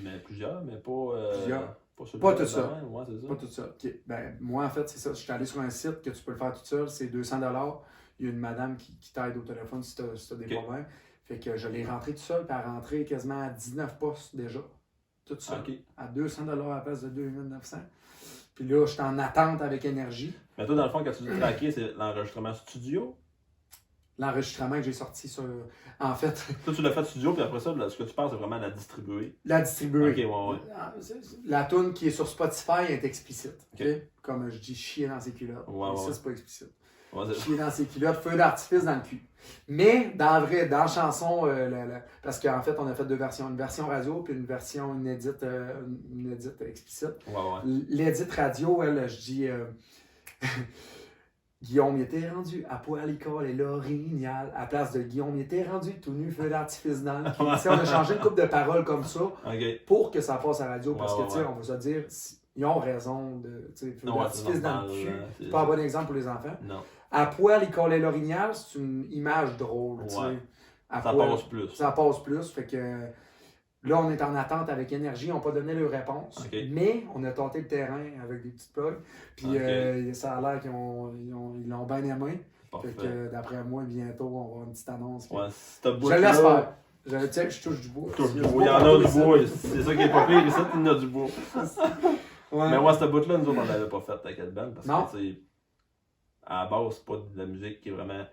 Mais plusieurs, mais pas... Plusieurs. Pas tout seul. Ouais, c'est ça. Pas tout seul. Okay. Ben, moi, en fait, c'est ça. Je suis allé sur un site que tu peux le faire tout seul. C'est 200$. Il y a une madame qui t'aide au téléphone si tu as des problèmes. Fait que je l'ai rentré tout seul. Puis elle a rentré quasiment à 19 postes déjà. Tout seul. À 200$ à la place de 2900$. Puis là, je suis en attente avec Énergie. Mais toi, dans le fond, quand tu dis traquer, c'est l'enregistrement studio? L'enregistrement que j'ai sorti sur. En fait. Toi, tu l'as fait studio, puis après ça, ce que tu penses, c'est vraiment la distribuer. La distribuer. Ok, ouais. La tune qui est sur Spotify est explicite. Okay? Comme je dis, chier dans ses culottes. Ça, c'est pas explicite. Chier dans ses culottes, feu d'artifice dans le cul. Mais, dans la chanson, parce qu'en fait, on a fait deux versions. Une version radio, puis une version inédite explicite. L'édite radio, elle, je dis. Guillaume, il était rendu à Poil-École et l'orignal. À la place de Guillaume, il était rendu tout nu, feu d'artifice dans le cul. On a changé une couple de paroles comme ça pour que ça passe à la radio. Parce que, tu sais, on va se dire, ils ont raison de. Feu d'artifice dans le cul. C'est pas un bon exemple pour les enfants. Non. À Poil-École et l'orignal, c'est une image drôle. Ça passe plus. Ça passe plus. Fait que. Là, on est en attente avec Énergie. Ils n'ont pas donné leur réponse. Mais on a tenté le terrain avec des petites plugs. Puis ça a l'air qu'ils l'ont bien aimé. Fait que d'après moi, bientôt, on va avoir une petite annonce. Je laisse faire. Je touche du bois. Il y en a du bois. C'est ça qui est pas pire. Ici, il y en a du bois. Ouais. Mais moi, cette bout-là, nous autres, on l'avait pas faite avec Band parce Non. que, tu sais, à la base, c'est pas de la musique qui est vraiment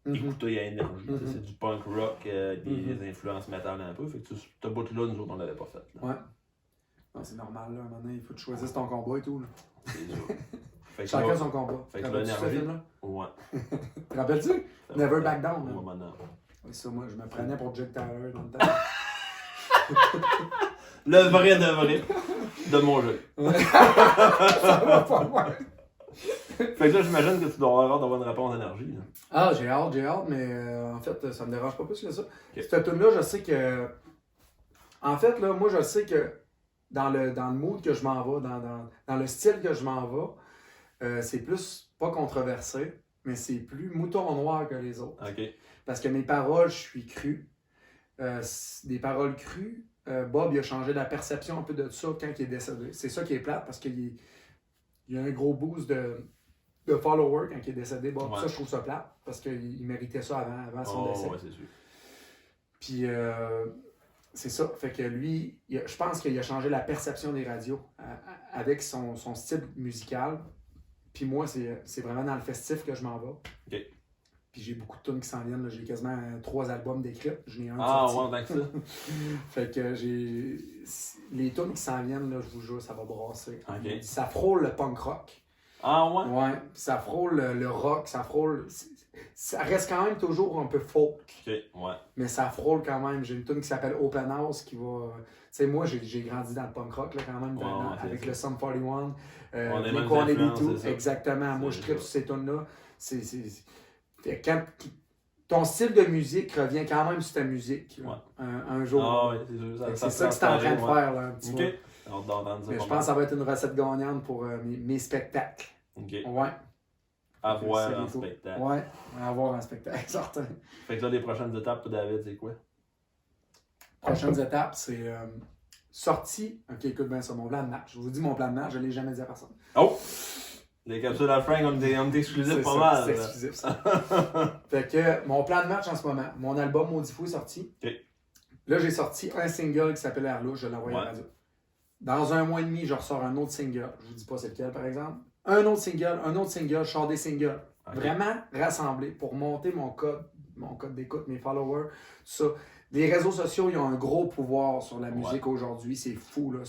Mhm. écoutée à énergie. Tu sais, Mhm. c'est du punk rock, des influences métal un peu. Fait que cette bout-là, nous autres, on l'avait pas faite. Là. Ouais. Non, c'est normal, là. Maintenant, il faut que tu choisisses ton combat et tout, là. C'est sûr. Fait que Chacun là, son combat. fait que Te rappelles-tu ce l'énergie- film-là? Ouais. Te rappelles-tu? Never Back Down. Ouais, Hein? maintenant. Oui, ça, moi, je me prenais pour Jack Tyler dans le temps. Le vrai de vrai de mon jeu. Ça va pas mal. Fait que là, j'imagine que tu dois avoir d'avoir une réponse d'énergie. Là. Ah, j'ai hâte, mais en fait, ça me dérange pas plus que ça. Ok. Cette tune-là, je sais que. En fait, là, moi, je sais que dans le mood que je m'en vais, dans le style que je m'en vais, c'est plus pas controversé, mais c'est plus mouton noir que les autres. Ok. Parce que mes paroles, je suis cru. Des paroles crues. Bob, il a changé la perception un peu de ça quand il est décédé. C'est ça qui est plate parce qu'il y a un gros boost de followers quand il est décédé. Bob, Ouais. ça, je trouve ça plate parce qu'il méritait ça avant son décès. Ouais, c'est sûr. Puis, c'est ça. Fait que lui, je pense qu'il a changé la perception des radios avec son style musical. Puis moi, c'est vraiment dans le festif que je m'en vais. Ok. Puis j'ai beaucoup de tunes qui s'en viennent. Là. J'ai quasiment 3 albums d'écrits. J'en ai un Ah, sorti. ouais, tant que ça. Fait que les tunes qui s'en viennent, là, je vous jure, ça va brasser. Ok. Ça frôle le punk rock. Ah, ouais? Ouais. Ça frôle le rock. Ça frôle. Ça reste quand même toujours un peu folk. Ok, ouais. Mais ça frôle quand même. J'ai une tune qui s'appelle Open House qui va. Tu sais, moi, j'ai grandi dans le punk rock là, quand même, Ouais, avec c'est le Sum 41. On est les mêmes Quality influences, Two. c'est ça. Exactement. Moi, je C'est tripe ça. sur ces tunes-là. Quand ton style de musique revient quand même sur ta musique là, Ouais. un jour. Ah, ouais, c'est sûr. Fait que c'est ça que c'est en train de faire, là, un petit peu. Ok. Alors, d'entendre ça. Mais pas je pense mal. que ça va être une recette gagnante pour mes spectacles. Ok. Ouais. À voir C'est en cool. spectacle. Ouais, à voir un spectacle, certain. Fait que là, les prochaines étapes pour David, c'est quoi? Prochaines étapes, c'est sortie. Ok, écoute bien ça, mon plan de match. Je vous dis mon plan de match, je ne l'ai jamais dit à personne. Oh! Les capsules à Frank, on est exclusifs C'est pas ça, mal. c'est là. exclusif, ça. Fait que mon plan de match en ce moment, mon album Maudit Fou est sorti. Ok. Là, j'ai sorti un single qui s'appelle Airlouche, je l'ai envoyé à la radio. Dans un mois et demi, je ressors un autre single. Je vous dis pas c'est lequel, par exemple. Un autre single, je sors des singles. Ok. Vraiment rassemblés pour monter mon code d'écoute, mes followers, tout ça. Les réseaux sociaux, ils ont un gros pouvoir sur la musique aujourd'hui. C'est fou, là.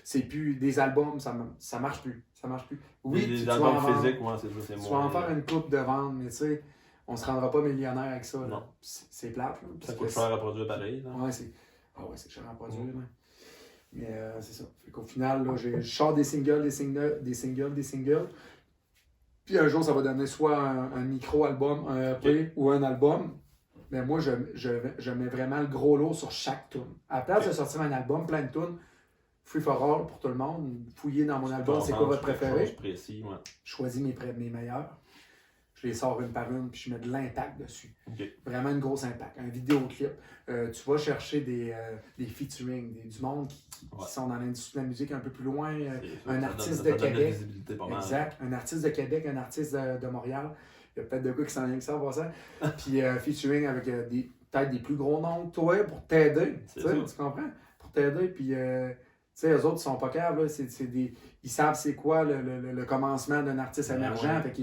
C'est plus des albums, ça marche plus. Ça marche plus. Oui, les tu vas en albums vendre. physiques, ouais, c'est sûr, c'est Tu vas moins. en faire une coupe de vente, mais tu sais, on se rendra pas millionnaire avec ça. là. Non. C'est plate. Là, Ça parce coûte que cher à produire pareil. Là. ouais, c'est cher à produire. Là. Mais c'est ça. Fait qu'au final, là, je sors des singles. Puis un jour, ça va donner soit un micro-album, un EP ou un album. Mais moi, je mets vraiment le gros lot sur chaque tune. À la place de sortir un album, plein de tunes, free for all pour tout le monde, fouillez dans mon album, c'est quoi votre préféré. Précis, ouais. Je choisis mes meilleurs. Je les sors une par une, puis je mets de l'impact dessus. Ok. Vraiment une grosse impact. Un vidéoclip. Tu vas chercher des featuring, du monde qui sont dans l'industrie de la musique un peu plus loin. Un artiste de Québec. Exact. Un artiste de Québec, un artiste de Montréal. Il y a peut-être de gars qui s'en viennent que ça, en passant. Puis featuring avec peut-être des plus gros noms que toi pour t'aider. Tu comprends? Pour t'aider. Puis, tu sais, eux autres, ils sont pas capables. Là. Ils savent c'est quoi le commencement d'un artiste émergent. Fait que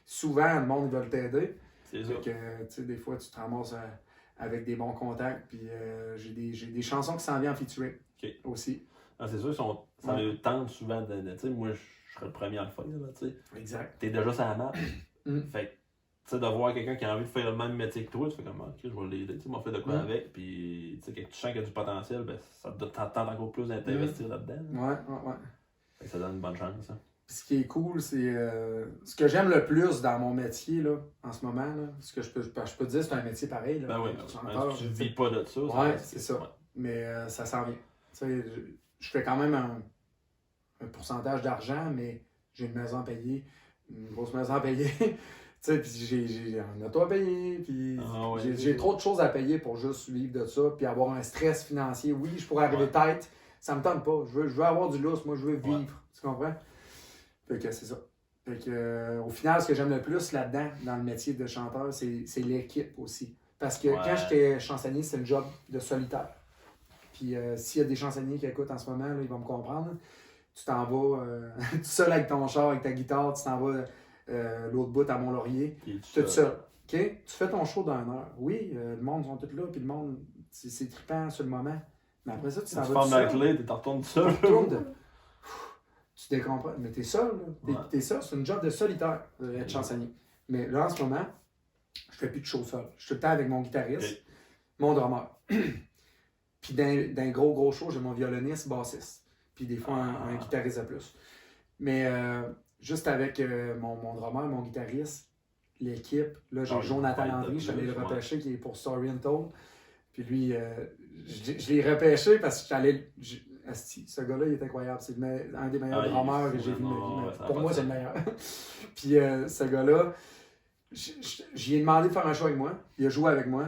souvent, le monde, ils veulent t'aider. C'est ça. Fait que, tu sais, des fois, tu te ramasses avec des bons contacts. Puis, j'ai des chansons qui s'en viennent en featuring aussi. Ah, c'est sûr, ça me tente souvent de. Tu sais, moi, je serais le premier à le faire. Là, tu sais. Exact. T'es déjà sur la map. Fait que, tu sais, de voir quelqu'un qui a envie de faire le même métier que toi, tu fais comme, ok, je vais l'aider. Tu sais, m'en fait de quoi avec. Puis, tu sais, quand tu sens qu'il y a du potentiel, ben, ça te tente encore plus d'investir là-dedans. Ouais. Fait que ça donne une bonne chance. Hein. Puis ce qui est cool, c'est ce que j'aime le plus dans mon métier là, en ce moment. Là, ce que je peux te dire, c'est un métier pareil. Là, Ben oui, tu ne vis pas de ça. Ouais, c'est ça. Ouais. Mais ça s'en vient. Tu sais, je fais quand même un pourcentage d'argent, mais j'ai une maison à payer, une grosse maison à payer. Tu sais, puis j'ai un auto à payer, puis j'ai trop de choses à payer pour juste vivre de ça, puis avoir un stress financier. Oui, je pourrais arriver tête, ça me tente pas. Je veux avoir du lousse, moi je veux vivre. Tu comprends? Fait que c'est ça. Fait que, au final, ce que j'aime le plus là-dedans, dans le métier de chanteur, c'est l'équipe aussi. Parce que quand j'étais chansonnier, c'était le job de solitaire. Puis s'il y a des chansonniers qui écoutent en ce moment, là, ils vont me comprendre. tu t'en vas tout seul avec ton char, avec ta guitare, tu t'en vas l'autre bout à Mont-Laurier, tout seul. OK? Tu fais ton show d'1 heure. Oui, le monde sont tous là, puis le monde, c'est trippant sur le moment. Mais après ça, tu t'en vas tout seul. Tu fermes la clé, tu t'en retournes tout seul. Tu décompresses. Mais t'es seul, là. T'es seul, c'est une job de solitaire, être chansonnier. Mais là, en ce moment, je fais plus de show seul. Je suis tout le temps avec mon guitariste, mon drummer. Puis d'un gros show, j'ai mon violoniste, bassiste. Puis des fois, un guitariste de plus. Mais juste avec mon drummer, mon guitariste, l'équipe, là, j'ai Jonathan Landry, je suis allé le repêcher, qui est pour Story Untold. Puis lui, je l'ai repêché parce que j'allais... Ce gars-là, il est incroyable. C'est un des meilleurs drummers que j'ai vu de ma vie. Pour moi, c'est le meilleur. Puis ce gars-là, j'y ai demandé de faire un show avec moi. Il a joué avec moi.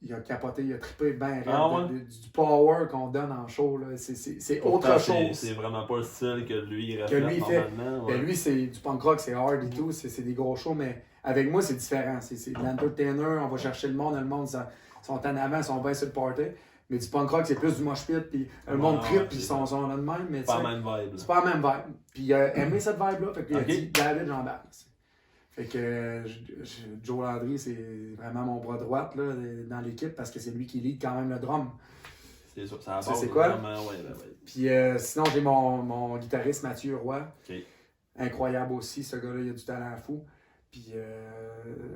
Il a capoté, il a trippé bien raide. Du power qu'on donne en show, là. C'est autre chose. C'est vraiment pas le style que lui reflète normalement. Ben, lui, c'est du punk rock, c'est hard et tout. C'est des gros shows, mais avec moi, c'est différent. C'est de l'entertainer, on va chercher le monde sont en avant, ils sont bien sur le party. Mais du punk rock, c'est plus du mosh pit, puis le monde trippe, puis ils sont là de même. Mais c'est pas la même vibe. C'est pas la même vibe. Puis il a aimé cette vibe-là, fait qu'il a dit David, j'embarque. Fait que Joe Landry, c'est vraiment mon bras droit là, dans l'équipe parce que c'est lui qui lead quand même le drum. C'est ça, c'est quoi? Vraiment, ouais. Puis sinon, j'ai mon guitariste Mathieu Roy. Okay. Incroyable aussi, ce gars-là, il a du talent fou. Puis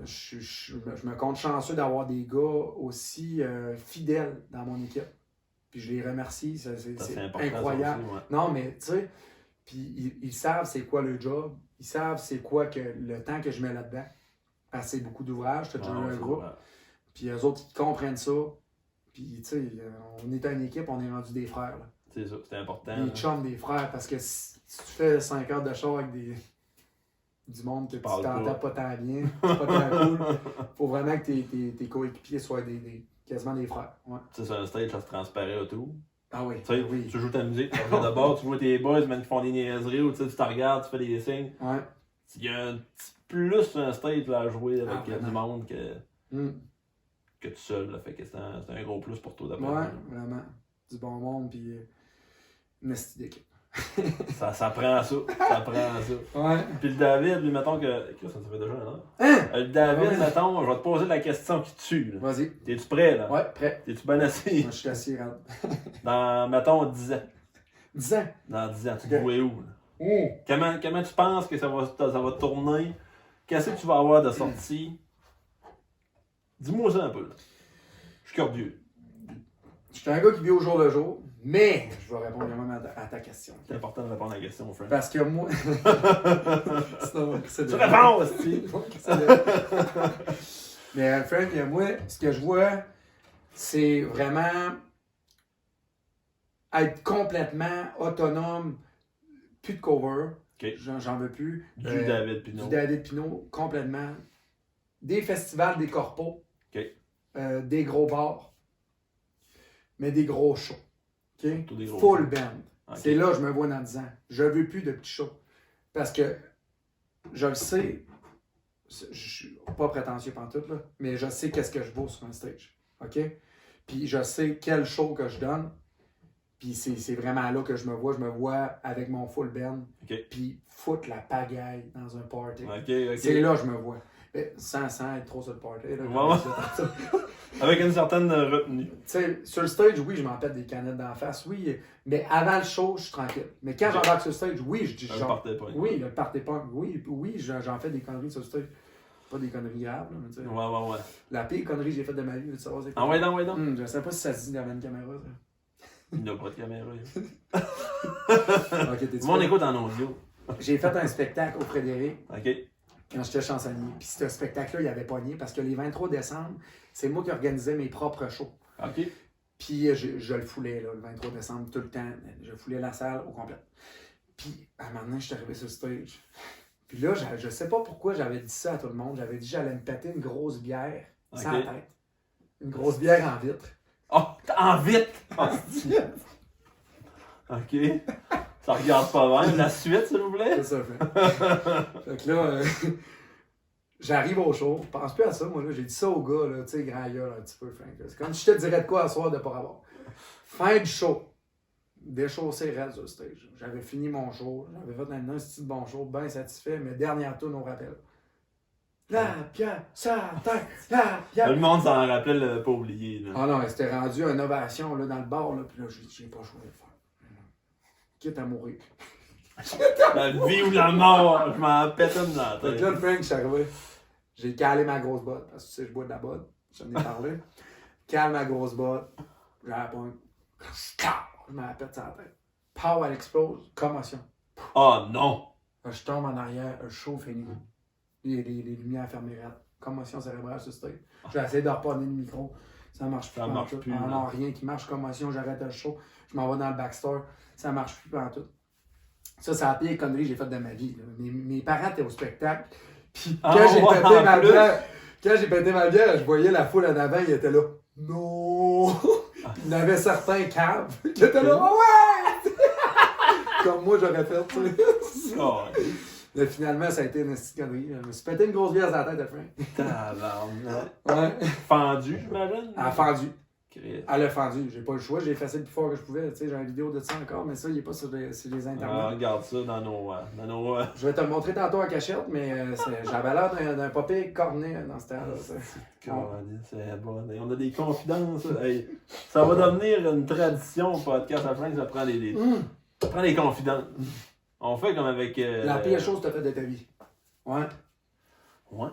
je me compte chanceux d'avoir des gars aussi fidèles dans mon équipe. Puis je les remercie, c'est incroyable. Aussi, ouais. Non, mais tu sais, puis ils savent c'est quoi le job. Ils savent c'est quoi que le temps que je mets là-dedans. Parce que c'est beaucoup d'ouvrages, tu as déjà eu un groupe. Puis eux autres, ils comprennent ça. Puis tu sais, on est une équipe, on est rendu des frères. Là. C'est ça, c'est important. Des chums, des frères, parce que si tu fais 5 heures de show avec du monde que tu t'entends pas tant bien, c'est pas tant cool, faut vraiment que tes coéquipiers soient quasiment des frères. Ouais. Tu sais, sur un stage, ça se transparaît autour. Ah oui, tu sais, oui. Tu joues ta musique, tu regardes d'abord, tu vois tes boys, même qui font des niaiseries, ou tu te regardes, tu fais des signes. Ouais. Il y a un petit plus sur un stage là, à jouer avec du monde que tout seul. Là. Fait que c'est un gros plus pour toi d'après. Ouais, vraiment. Du bon monde, puis une esti d'équipe. ça prend ça. Ça prend ça. Ouais. Puis le David, lui, mettons que. Ça fait déjà un an. Hein? Le David, mettons, je vais te poser la question qui tue. Vas-y. T'es-tu prêt, là? Ouais, prêt. T'es-tu bien assis? Moi, je suis assis, regarde. Dans, mettons, 10 ans. 10 ans? Dans 10 ans, tu te vois où? Comment tu penses que ça va tourner? Qu'est-ce que tu vas avoir de sortie? Dis-moi ça un peu. Là. Je suis curieux. Je suis un gars qui vit au jour le jour, mais je vais répondre vraiment à ta question. C'est important de répondre à la question, mon frère. Parce que moi. Tu réponds aussi! Mais, Frank, moi, ce que je vois, c'est vraiment être complètement autonome, plus de cover. Okay. J'en veux plus. Du David Pinault. Du David Pinault, complètement. Des festivals, des corpos. Okay. Des gros bars. Mais des gros shows. Okay? Des gros Full shows. band. Okay. C'est là que je me vois dans 10 ans. Je veux plus de petits shows. Parce que je le sais, je suis pas prétentieux pantoute, là, mais je sais qu'est-ce que je vaux sur un stage. OK? Puis je sais quel show que je donne. Puis c'est vraiment là que je me vois avec mon full band. Okay. Puis foutre la pagaille dans un party. Okay. C'est là que je me vois. Sans être trop sur le party. Là, avec une certaine retenue. Tu sais, sur le stage, oui, je m'en pète des canettes d'en face, oui. Mais avant le show, je suis tranquille. Mais quand j'embarque sur le stage, oui, je dis genre. Oui, le party punk. Oui, j'en fais des conneries sur le stage. Pas des conneries graves, là, mais tu sais. Ouais. La pire connerie que j'ai faite de ma vie, tu veux savoir c'est quoi? Ah ouais, non. Je sais pas si ça se dit devant une caméra, ça. Il n'a pas de caméra. Okay, Mon écoute en audio. J'ai fait un spectacle au Frédéric. OK. Quand j'étais chansonnier. Puis ce spectacle-là, il avait pogné parce que les 23 décembre, c'est moi qui organisais mes propres shows. OK. Puis je le foulais, là, le 23 décembre, tout le temps. Je foulais la salle au complet. Puis à un moment donné, je suis arrivé sur le stage. Puis là, je sais pas pourquoi j'avais dit ça à tout le monde. J'avais dit que j'allais me péter une grosse bière sans la tête. Une grosse bière en vitre. Oh, en vitre! OK. Ça regarde pas bien. La suite, s'il vous plaît? C'est ça, fait que là, j'arrive au show. Je pense plus à ça, moi, là. J'ai dit ça au gars, là, tu sais, grand gueule un petit peu, Frank. C'est comme si je te dirais de quoi à soir de pas avoir. Fin du show. déchaussé raide sur le stage. J'avais fini mon show, j'avais fait un petit bon show, bien satisfait, mais dernière tourne au rappel. La pièce, ça, tête, la pièce. Le monde s'en rappelle, pas oublié. Là. Ah non, c'était rendu une ovation là, dans le bar, là, puis là, j'ai pas choisi de le faire. Quitte à mourir. La vie ou la mort, je m'en pète une dans la Fait que tête. là, le Frank, je suis arrivé. J'ai calé ma grosse botte, parce que tu sais, je bois de la botte. J'en ai parlé. Cale ma grosse botte. J'ai la pointe. Je me la pète sur la tête. Pow, elle explose. Commotion. Oh non! Je tombe en arrière, un show fini. Les lumières fermées. Commotion cérébrale sur le stage. J'ai essayé de reprendre le micro. Ça marche plus. Ça marche plus. Non, rien qui marche. Commotion, j'arrête le show. Je m'en vais dans le backstore. Ça marche plus en tout. Ça, c'est la pire connerie que j'ai faite de ma vie. Là. Mes parents étaient au spectacle. Puis quand j'ai pété ma bière, je voyais la foule en avant, ils étaient là. Non! Puis il y en avait certains caves qui étaient là. Ouais! Comme moi, j'aurais fait, tu sais. Oh, Mais finalement, ça a été une petite connerie. Je me suis pété une grosse bière sur la tête de Frank. tabarnak. Ouais. Fendu, j'imagine? Elle a fendu. Christ. Elle a fendu. J'ai pas le choix. J'ai effacé le plus fort que je pouvais. Tu sais, j'ai une vidéo de ça encore, mais ça, il est pas sur les internets. Ah, regarde ça dans nos. Je vais te le montrer tantôt en cachette, mais j'avais l'air d'un papier cornet dans ce temps-là. C'est bon. On a des confidences. Hey, ça va devenir une tradition au podcast à Frank, ça prend ça prend des confidences. On fait comme avec. La pire chose que tu as fait de ta vie. Ouais. Ouais.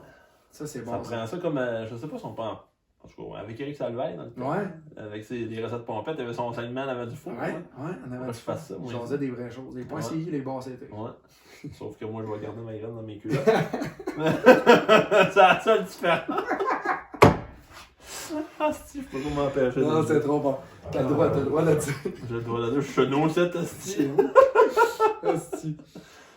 Ça, c'est bon. Ça prend ça comme. Je sais pas si on peut en tout cas, avec Eric Salvaille dans le temps. Ouais. Avec des recettes pompettes, il y avait son segment, il avait du four. Ouais, on avait Moi, je fasse ça. Moi, j'osais des vraies choses. Les points CI, les bars, c'était. Ouais. Sauf que moi, je vais garder ma graine dans mes culottes. C'est la seule différence. Ah, si, je peux pas m'empêcher. Non, c'est trop bon. T'as le droit là-dessus. J'ai le droit là-dessus. Je suis chenot, cette hostie. Hostie.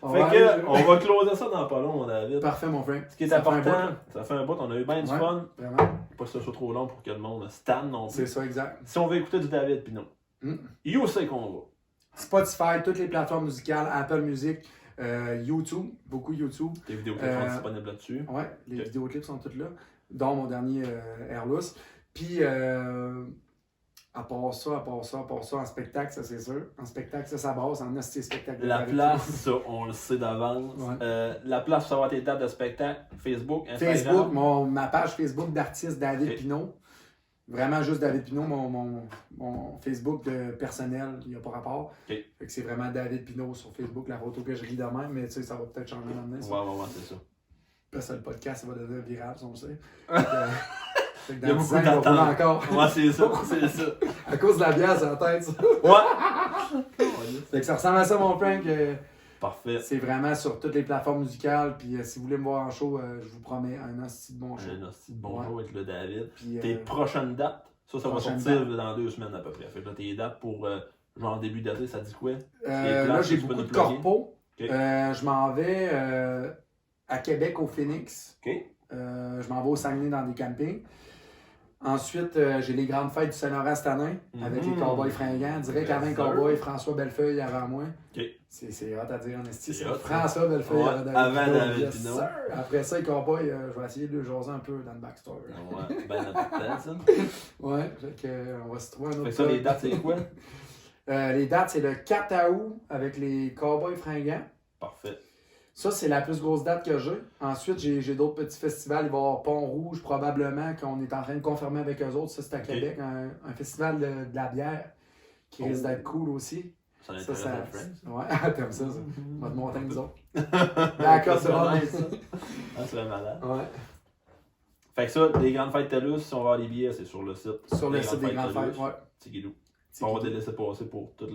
Fait que, on va closer ça dans pas long, mon David. Parfait, mon frère. Ce qui est Ça fait un important, bout. ça fait un bout, on a eu bien du Ouais. fun. Vraiment. Pas que ce soit trop long pour que le monde stan non C'est plus. ça, exact. Si on veut écouter du David Pinot, you sait qu'on va. Spotify, toutes les plateformes musicales, Apple Music, YouTube, beaucoup YouTube. Tes vidéoclips sont disponibles là-dessus. Ouais, les Ok. vidéoclips sont toutes là, dont mon dernier Airless. Puis, à part ça, en spectacle, ça c'est sûr. En spectacle, ça base en hostie spectacle. La place, ça, on le sait d'avance. Ouais. La place pour savoir tes dates de spectacle, Facebook, Instagram. Facebook, ma page Facebook d'artiste David Ok. Pinot. Vraiment juste David Pinot, mon Facebook de personnel, il n'y a pas rapport. Ok. Fait que c'est vraiment David Pinot sur Facebook, la photo que je ris de même, mais tu sais, ça va peut-être changer maintenant. Ouais, c'est ça. Parce que le podcast, ça va devenir viral, si on le sait. Fait que Il y a dans 10 beaucoup ans, il va d'attentes. rouler encore. Ouais, c'est ça, c'est ça. À cause de la bière sur la tête, ça. Ouais! Fait que ça ressemble à ça, mon prank. Parfait. C'est vraiment sur toutes les plateformes musicales. Puis si vous voulez me voir en show, je vous promets un hostie de bon show. J'ai un hostie de bonjour avec le David. Puis, Tes prochaines dates, ça va prochaines sortir dans 2 semaines à peu près. Fait que là, tes dates pour genre début d'été, ça dit quoi? là, j'ai tu peux beaucoup nous de plugger. corpos. Ok. Je m'en vais à Québec, au Phoenix. OK? Je m'en vais au Saguenay dans des campings. Ensuite, j'ai les grandes fêtes du Saint-Laurent cette année avec les Cowboys fringants. Direct avant les Cowboys, François Bellefeuille avant moi. OK. C'est hot à dire en esti. C'est C'est hot, François Bellefeuille Ouais, avant David yes, Pinot. sir. Après ça, les Cowboys, je vais essayer de le jaser un peu dans le backstory. Ouais, ben important, ça. Ouais, fait que, on va se trouver un autre. Fait que ça, les dates, c'est quoi? Les dates, c'est le 4 août avec les Cowboys fringants. Parfait. Ça, c'est la plus grosse date que j'ai. Ensuite, j'ai d'autres petits festivals. Il va y avoir Pont-Rouge, probablement, qu'on est en train de confirmer avec eux autres. Ça, c'est à Québec. Un festival de la bière qui risque d'être cool aussi. Ça intéresse à Friends. Ouais, t'aimes ça. On va te monter nous autres. D'accord, c'est bon. Ah, c'est malade. Ouais. Fait que ça, des grandes fêtes TELUS, si on va avoir des billets, c'est sur le site. Sur le site des grandes fêtes, ouais. Tigidou. On va te laisser passer pour tous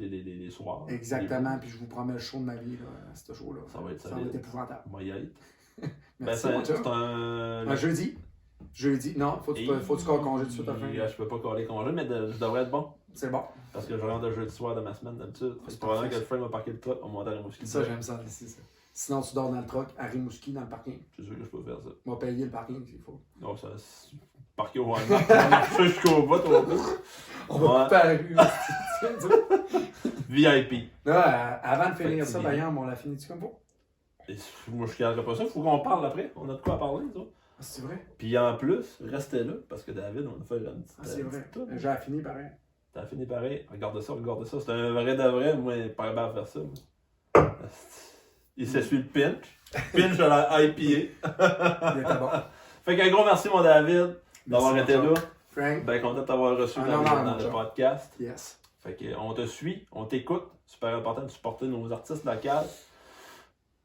les soirs. Exactement, puis je vous promets le show de ma vie, là, ce show-là. Ça va être Ça va être épouvantable. Moi, y être. Merci, Ben, mon chum. c'est un. Jeudi. Jeudi. Non, faut que tu calles congé tout de suite à la fin. Je peux pas coller congé, mais je devrais être bon. C'est bon. Parce que je rentre le jeudi soir de ma semaine d'habitude. C'est probablement que le frère va parquer le truck, on va monter à la Rimouski. Ça, j'aime ça. C'est ça. Sinon, tu dors dans le truck à Rimouski, dans le parking. C'est sûr que je peux faire ça. On va payer le parking s'il faut. Non, ça. Parquer au Walmart, on va marcher jusqu'au bout, au bout. On va couper à la rue. VIP. Là, avant de finir Fait ça, que d'ailleurs, on l'a fini-tu comme faut? Et moi, je ne pas ça. Faut qu'on parle après. On a de quoi parler, ça. Ah, c'est vrai? Puis en plus, restez là, parce que David, on a fait une petite. Ah, c'est vrai. petite tour. J'ai fini pareil. T'as fini pareil. Regarde ça. C'est un vrai de vrai. Moi, pas capable de faire ça. Moi. Il s'essuie le pinch. Pinch à la IPA. Il était bon. Fait qu'un gros merci, mon David, d'avoir Merci, été mon là. Frank. Ben content de t'avoir reçu Ah, dans, non, dans le podcast. Yes. Fait qu'on te suit, on t'écoute. Super important de supporter nos artistes locaux.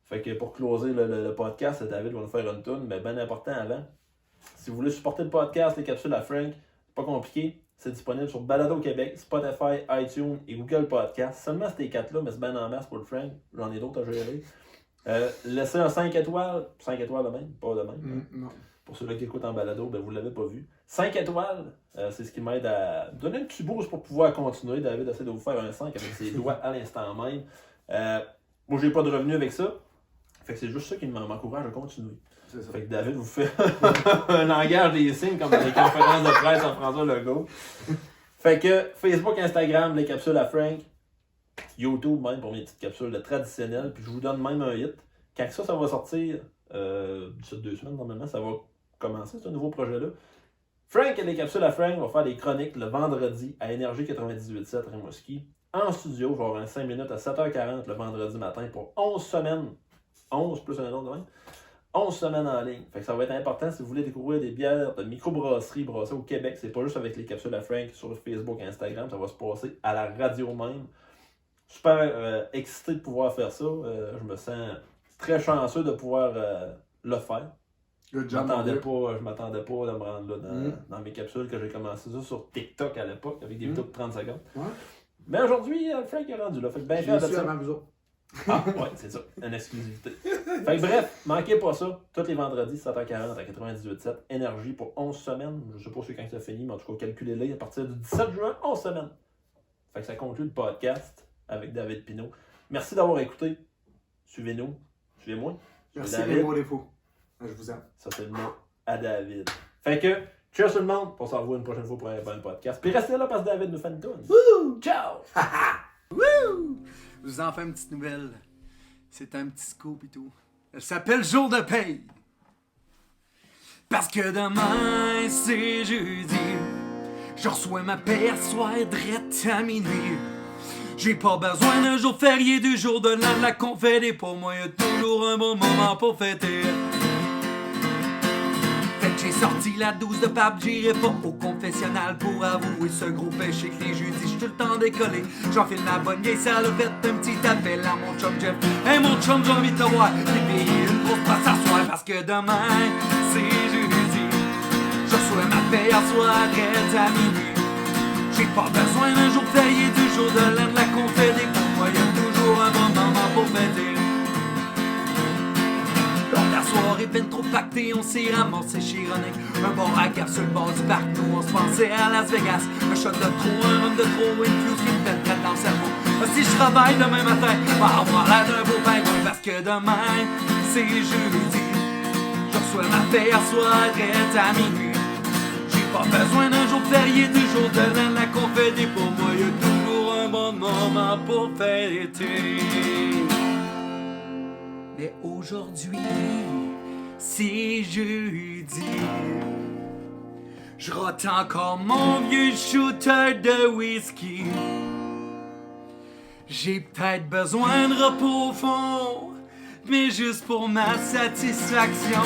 Fait que pour closer le podcast, David va nous faire une toune, mais bien important avant. Si vous voulez supporter le podcast, les capsules à Frank, c'est pas compliqué. C'est disponible sur Balado Québec, Spotify, iTunes et Google Podcast. Seulement ces 4-là, mais c'est bien en masse pour le Frank. J'en ai d'autres à gérer. Laissez un 5 étoiles. 5 étoiles de même, pas de même. Non. Pour ceux-là qui écoutent en balado, ben vous ne l'avez pas vu. 5 étoiles, c'est ce qui m'aide à donner un petit boost pour pouvoir continuer. David essaie de vous faire un 5 avec ses doigts à l'instant même. Moi, j'ai pas de revenus avec ça. Fait que c'est juste ça qui m'encourage à continuer. C'est ça. Fait que David vous fait un langage des signes comme dans les conférences de presse en François Legault. Fait que Facebook, Instagram, les capsules à Frank, YouTube même pour mes petites capsules traditionnelles. Puis je vous donne même un hit. Quand ça va sortir, d'ici 2 semaines normalement, ça va commencer ce nouveau projet-là. Frank et les capsules à Frank vont faire des chroniques le vendredi à Énergie 98.7 Rimouski. En studio, je vais avoir un 5 minutes à 7h40 le vendredi matin pour 11 semaines. 11 plus un autre de même. 11 semaines en ligne. Fait que ça va être important si vous voulez découvrir des bières de microbrasserie brassées au Québec. C'est pas juste avec les capsules à Frank sur Facebook et Instagram. Ça va se passer à la radio même. Super excité de pouvoir faire ça. Je me sens très chanceux de pouvoir le faire. Good Je job, m'attendais pas de me rendre là dans mes capsules que j'ai commencé ça sur TikTok à l'époque avec des vidéos de 30 secondes. Ouais. Mais aujourd'hui, Frank est rendu là. Fait que bien J'ai fier de su ça. avant vous autres. Ah, ouais, c'est ça. Une exclusivité. Fait que bref, manquez pas ça. Tous les vendredis, 7h40 à 98.7. Énergie pour 11 semaines. Je sais pas c'est quand ça finit, mais en tout cas, calculez-le. À partir du 17 juin, 11 semaines. Fait que ça conclut le podcast avec David Pinault. Merci d'avoir écouté. Suivez-nous. Suivez-moi. Merci, David. les mots les fous. Je vous aime. Ça, c'est le nom à David. Fait que, cheers tout le monde. On se revoit une prochaine fois pour un bon podcast. Puis restez là parce que David nous fait une toune. Wouh! Ciao! Wouh! Je vous en fais une petite nouvelle. C'est un petit scoop et tout. Elle s'appelle Jour de paye. Parce que demain, c'est jeudi. Je reçois ma paye à soir drette à minuit. J'ai pas besoin d'un jour férié, du jour de l'an de la confédé. Pour moi, y'a toujours un bon moment pour fêter. Fait que j'ai sorti la douce de pape, j'irai pas au confessionnal pour avouer ce gros péché que les jeudis, j'suis tout le temps décollé. J'enfile ma bonne vieille salopette, un petit appel à mon chum Jeff. Hey mon chum, j'ai envie de te voir, j'ai payé une grosse passe à soir parce que demain, c'est jeudi. Je reçois ma paye à soir, drette à minuit. J'ai pas besoin d'un jour férié, du jour de l'an de la confédé. Pour moi, y'a toujours un bon moment pour fêter. La soirée peine trop pactée, on s'est ramassé chironné. Un bon racket sur le bord du parc, nous on se pensait à Las Vegas. Un shot de trop, un rhum de trop, une fuse qui me fait traite dans le cerveau. Si je travaille demain matin, va avoir l'air d'un beau pingouin. Parce que demain, c'est jeudi. Je reçois ma paye à soir, drette à minuit. J'ai pas besoin d'un jour férié, du jour de l'an de la confédé. Pour moi, y'a toujours un bon moment pour fêter. Mais aujourd'hui, c'est jeudi. Je rote encore mon vieux shooter de whisky. J'ai peut-être besoin de repos au fond, mais juste pour ma satisfaction.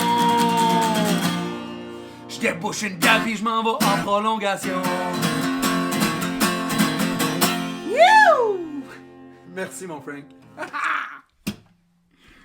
Je débouche une gaffe et je m'en vais en prolongation. Merci mon Frank.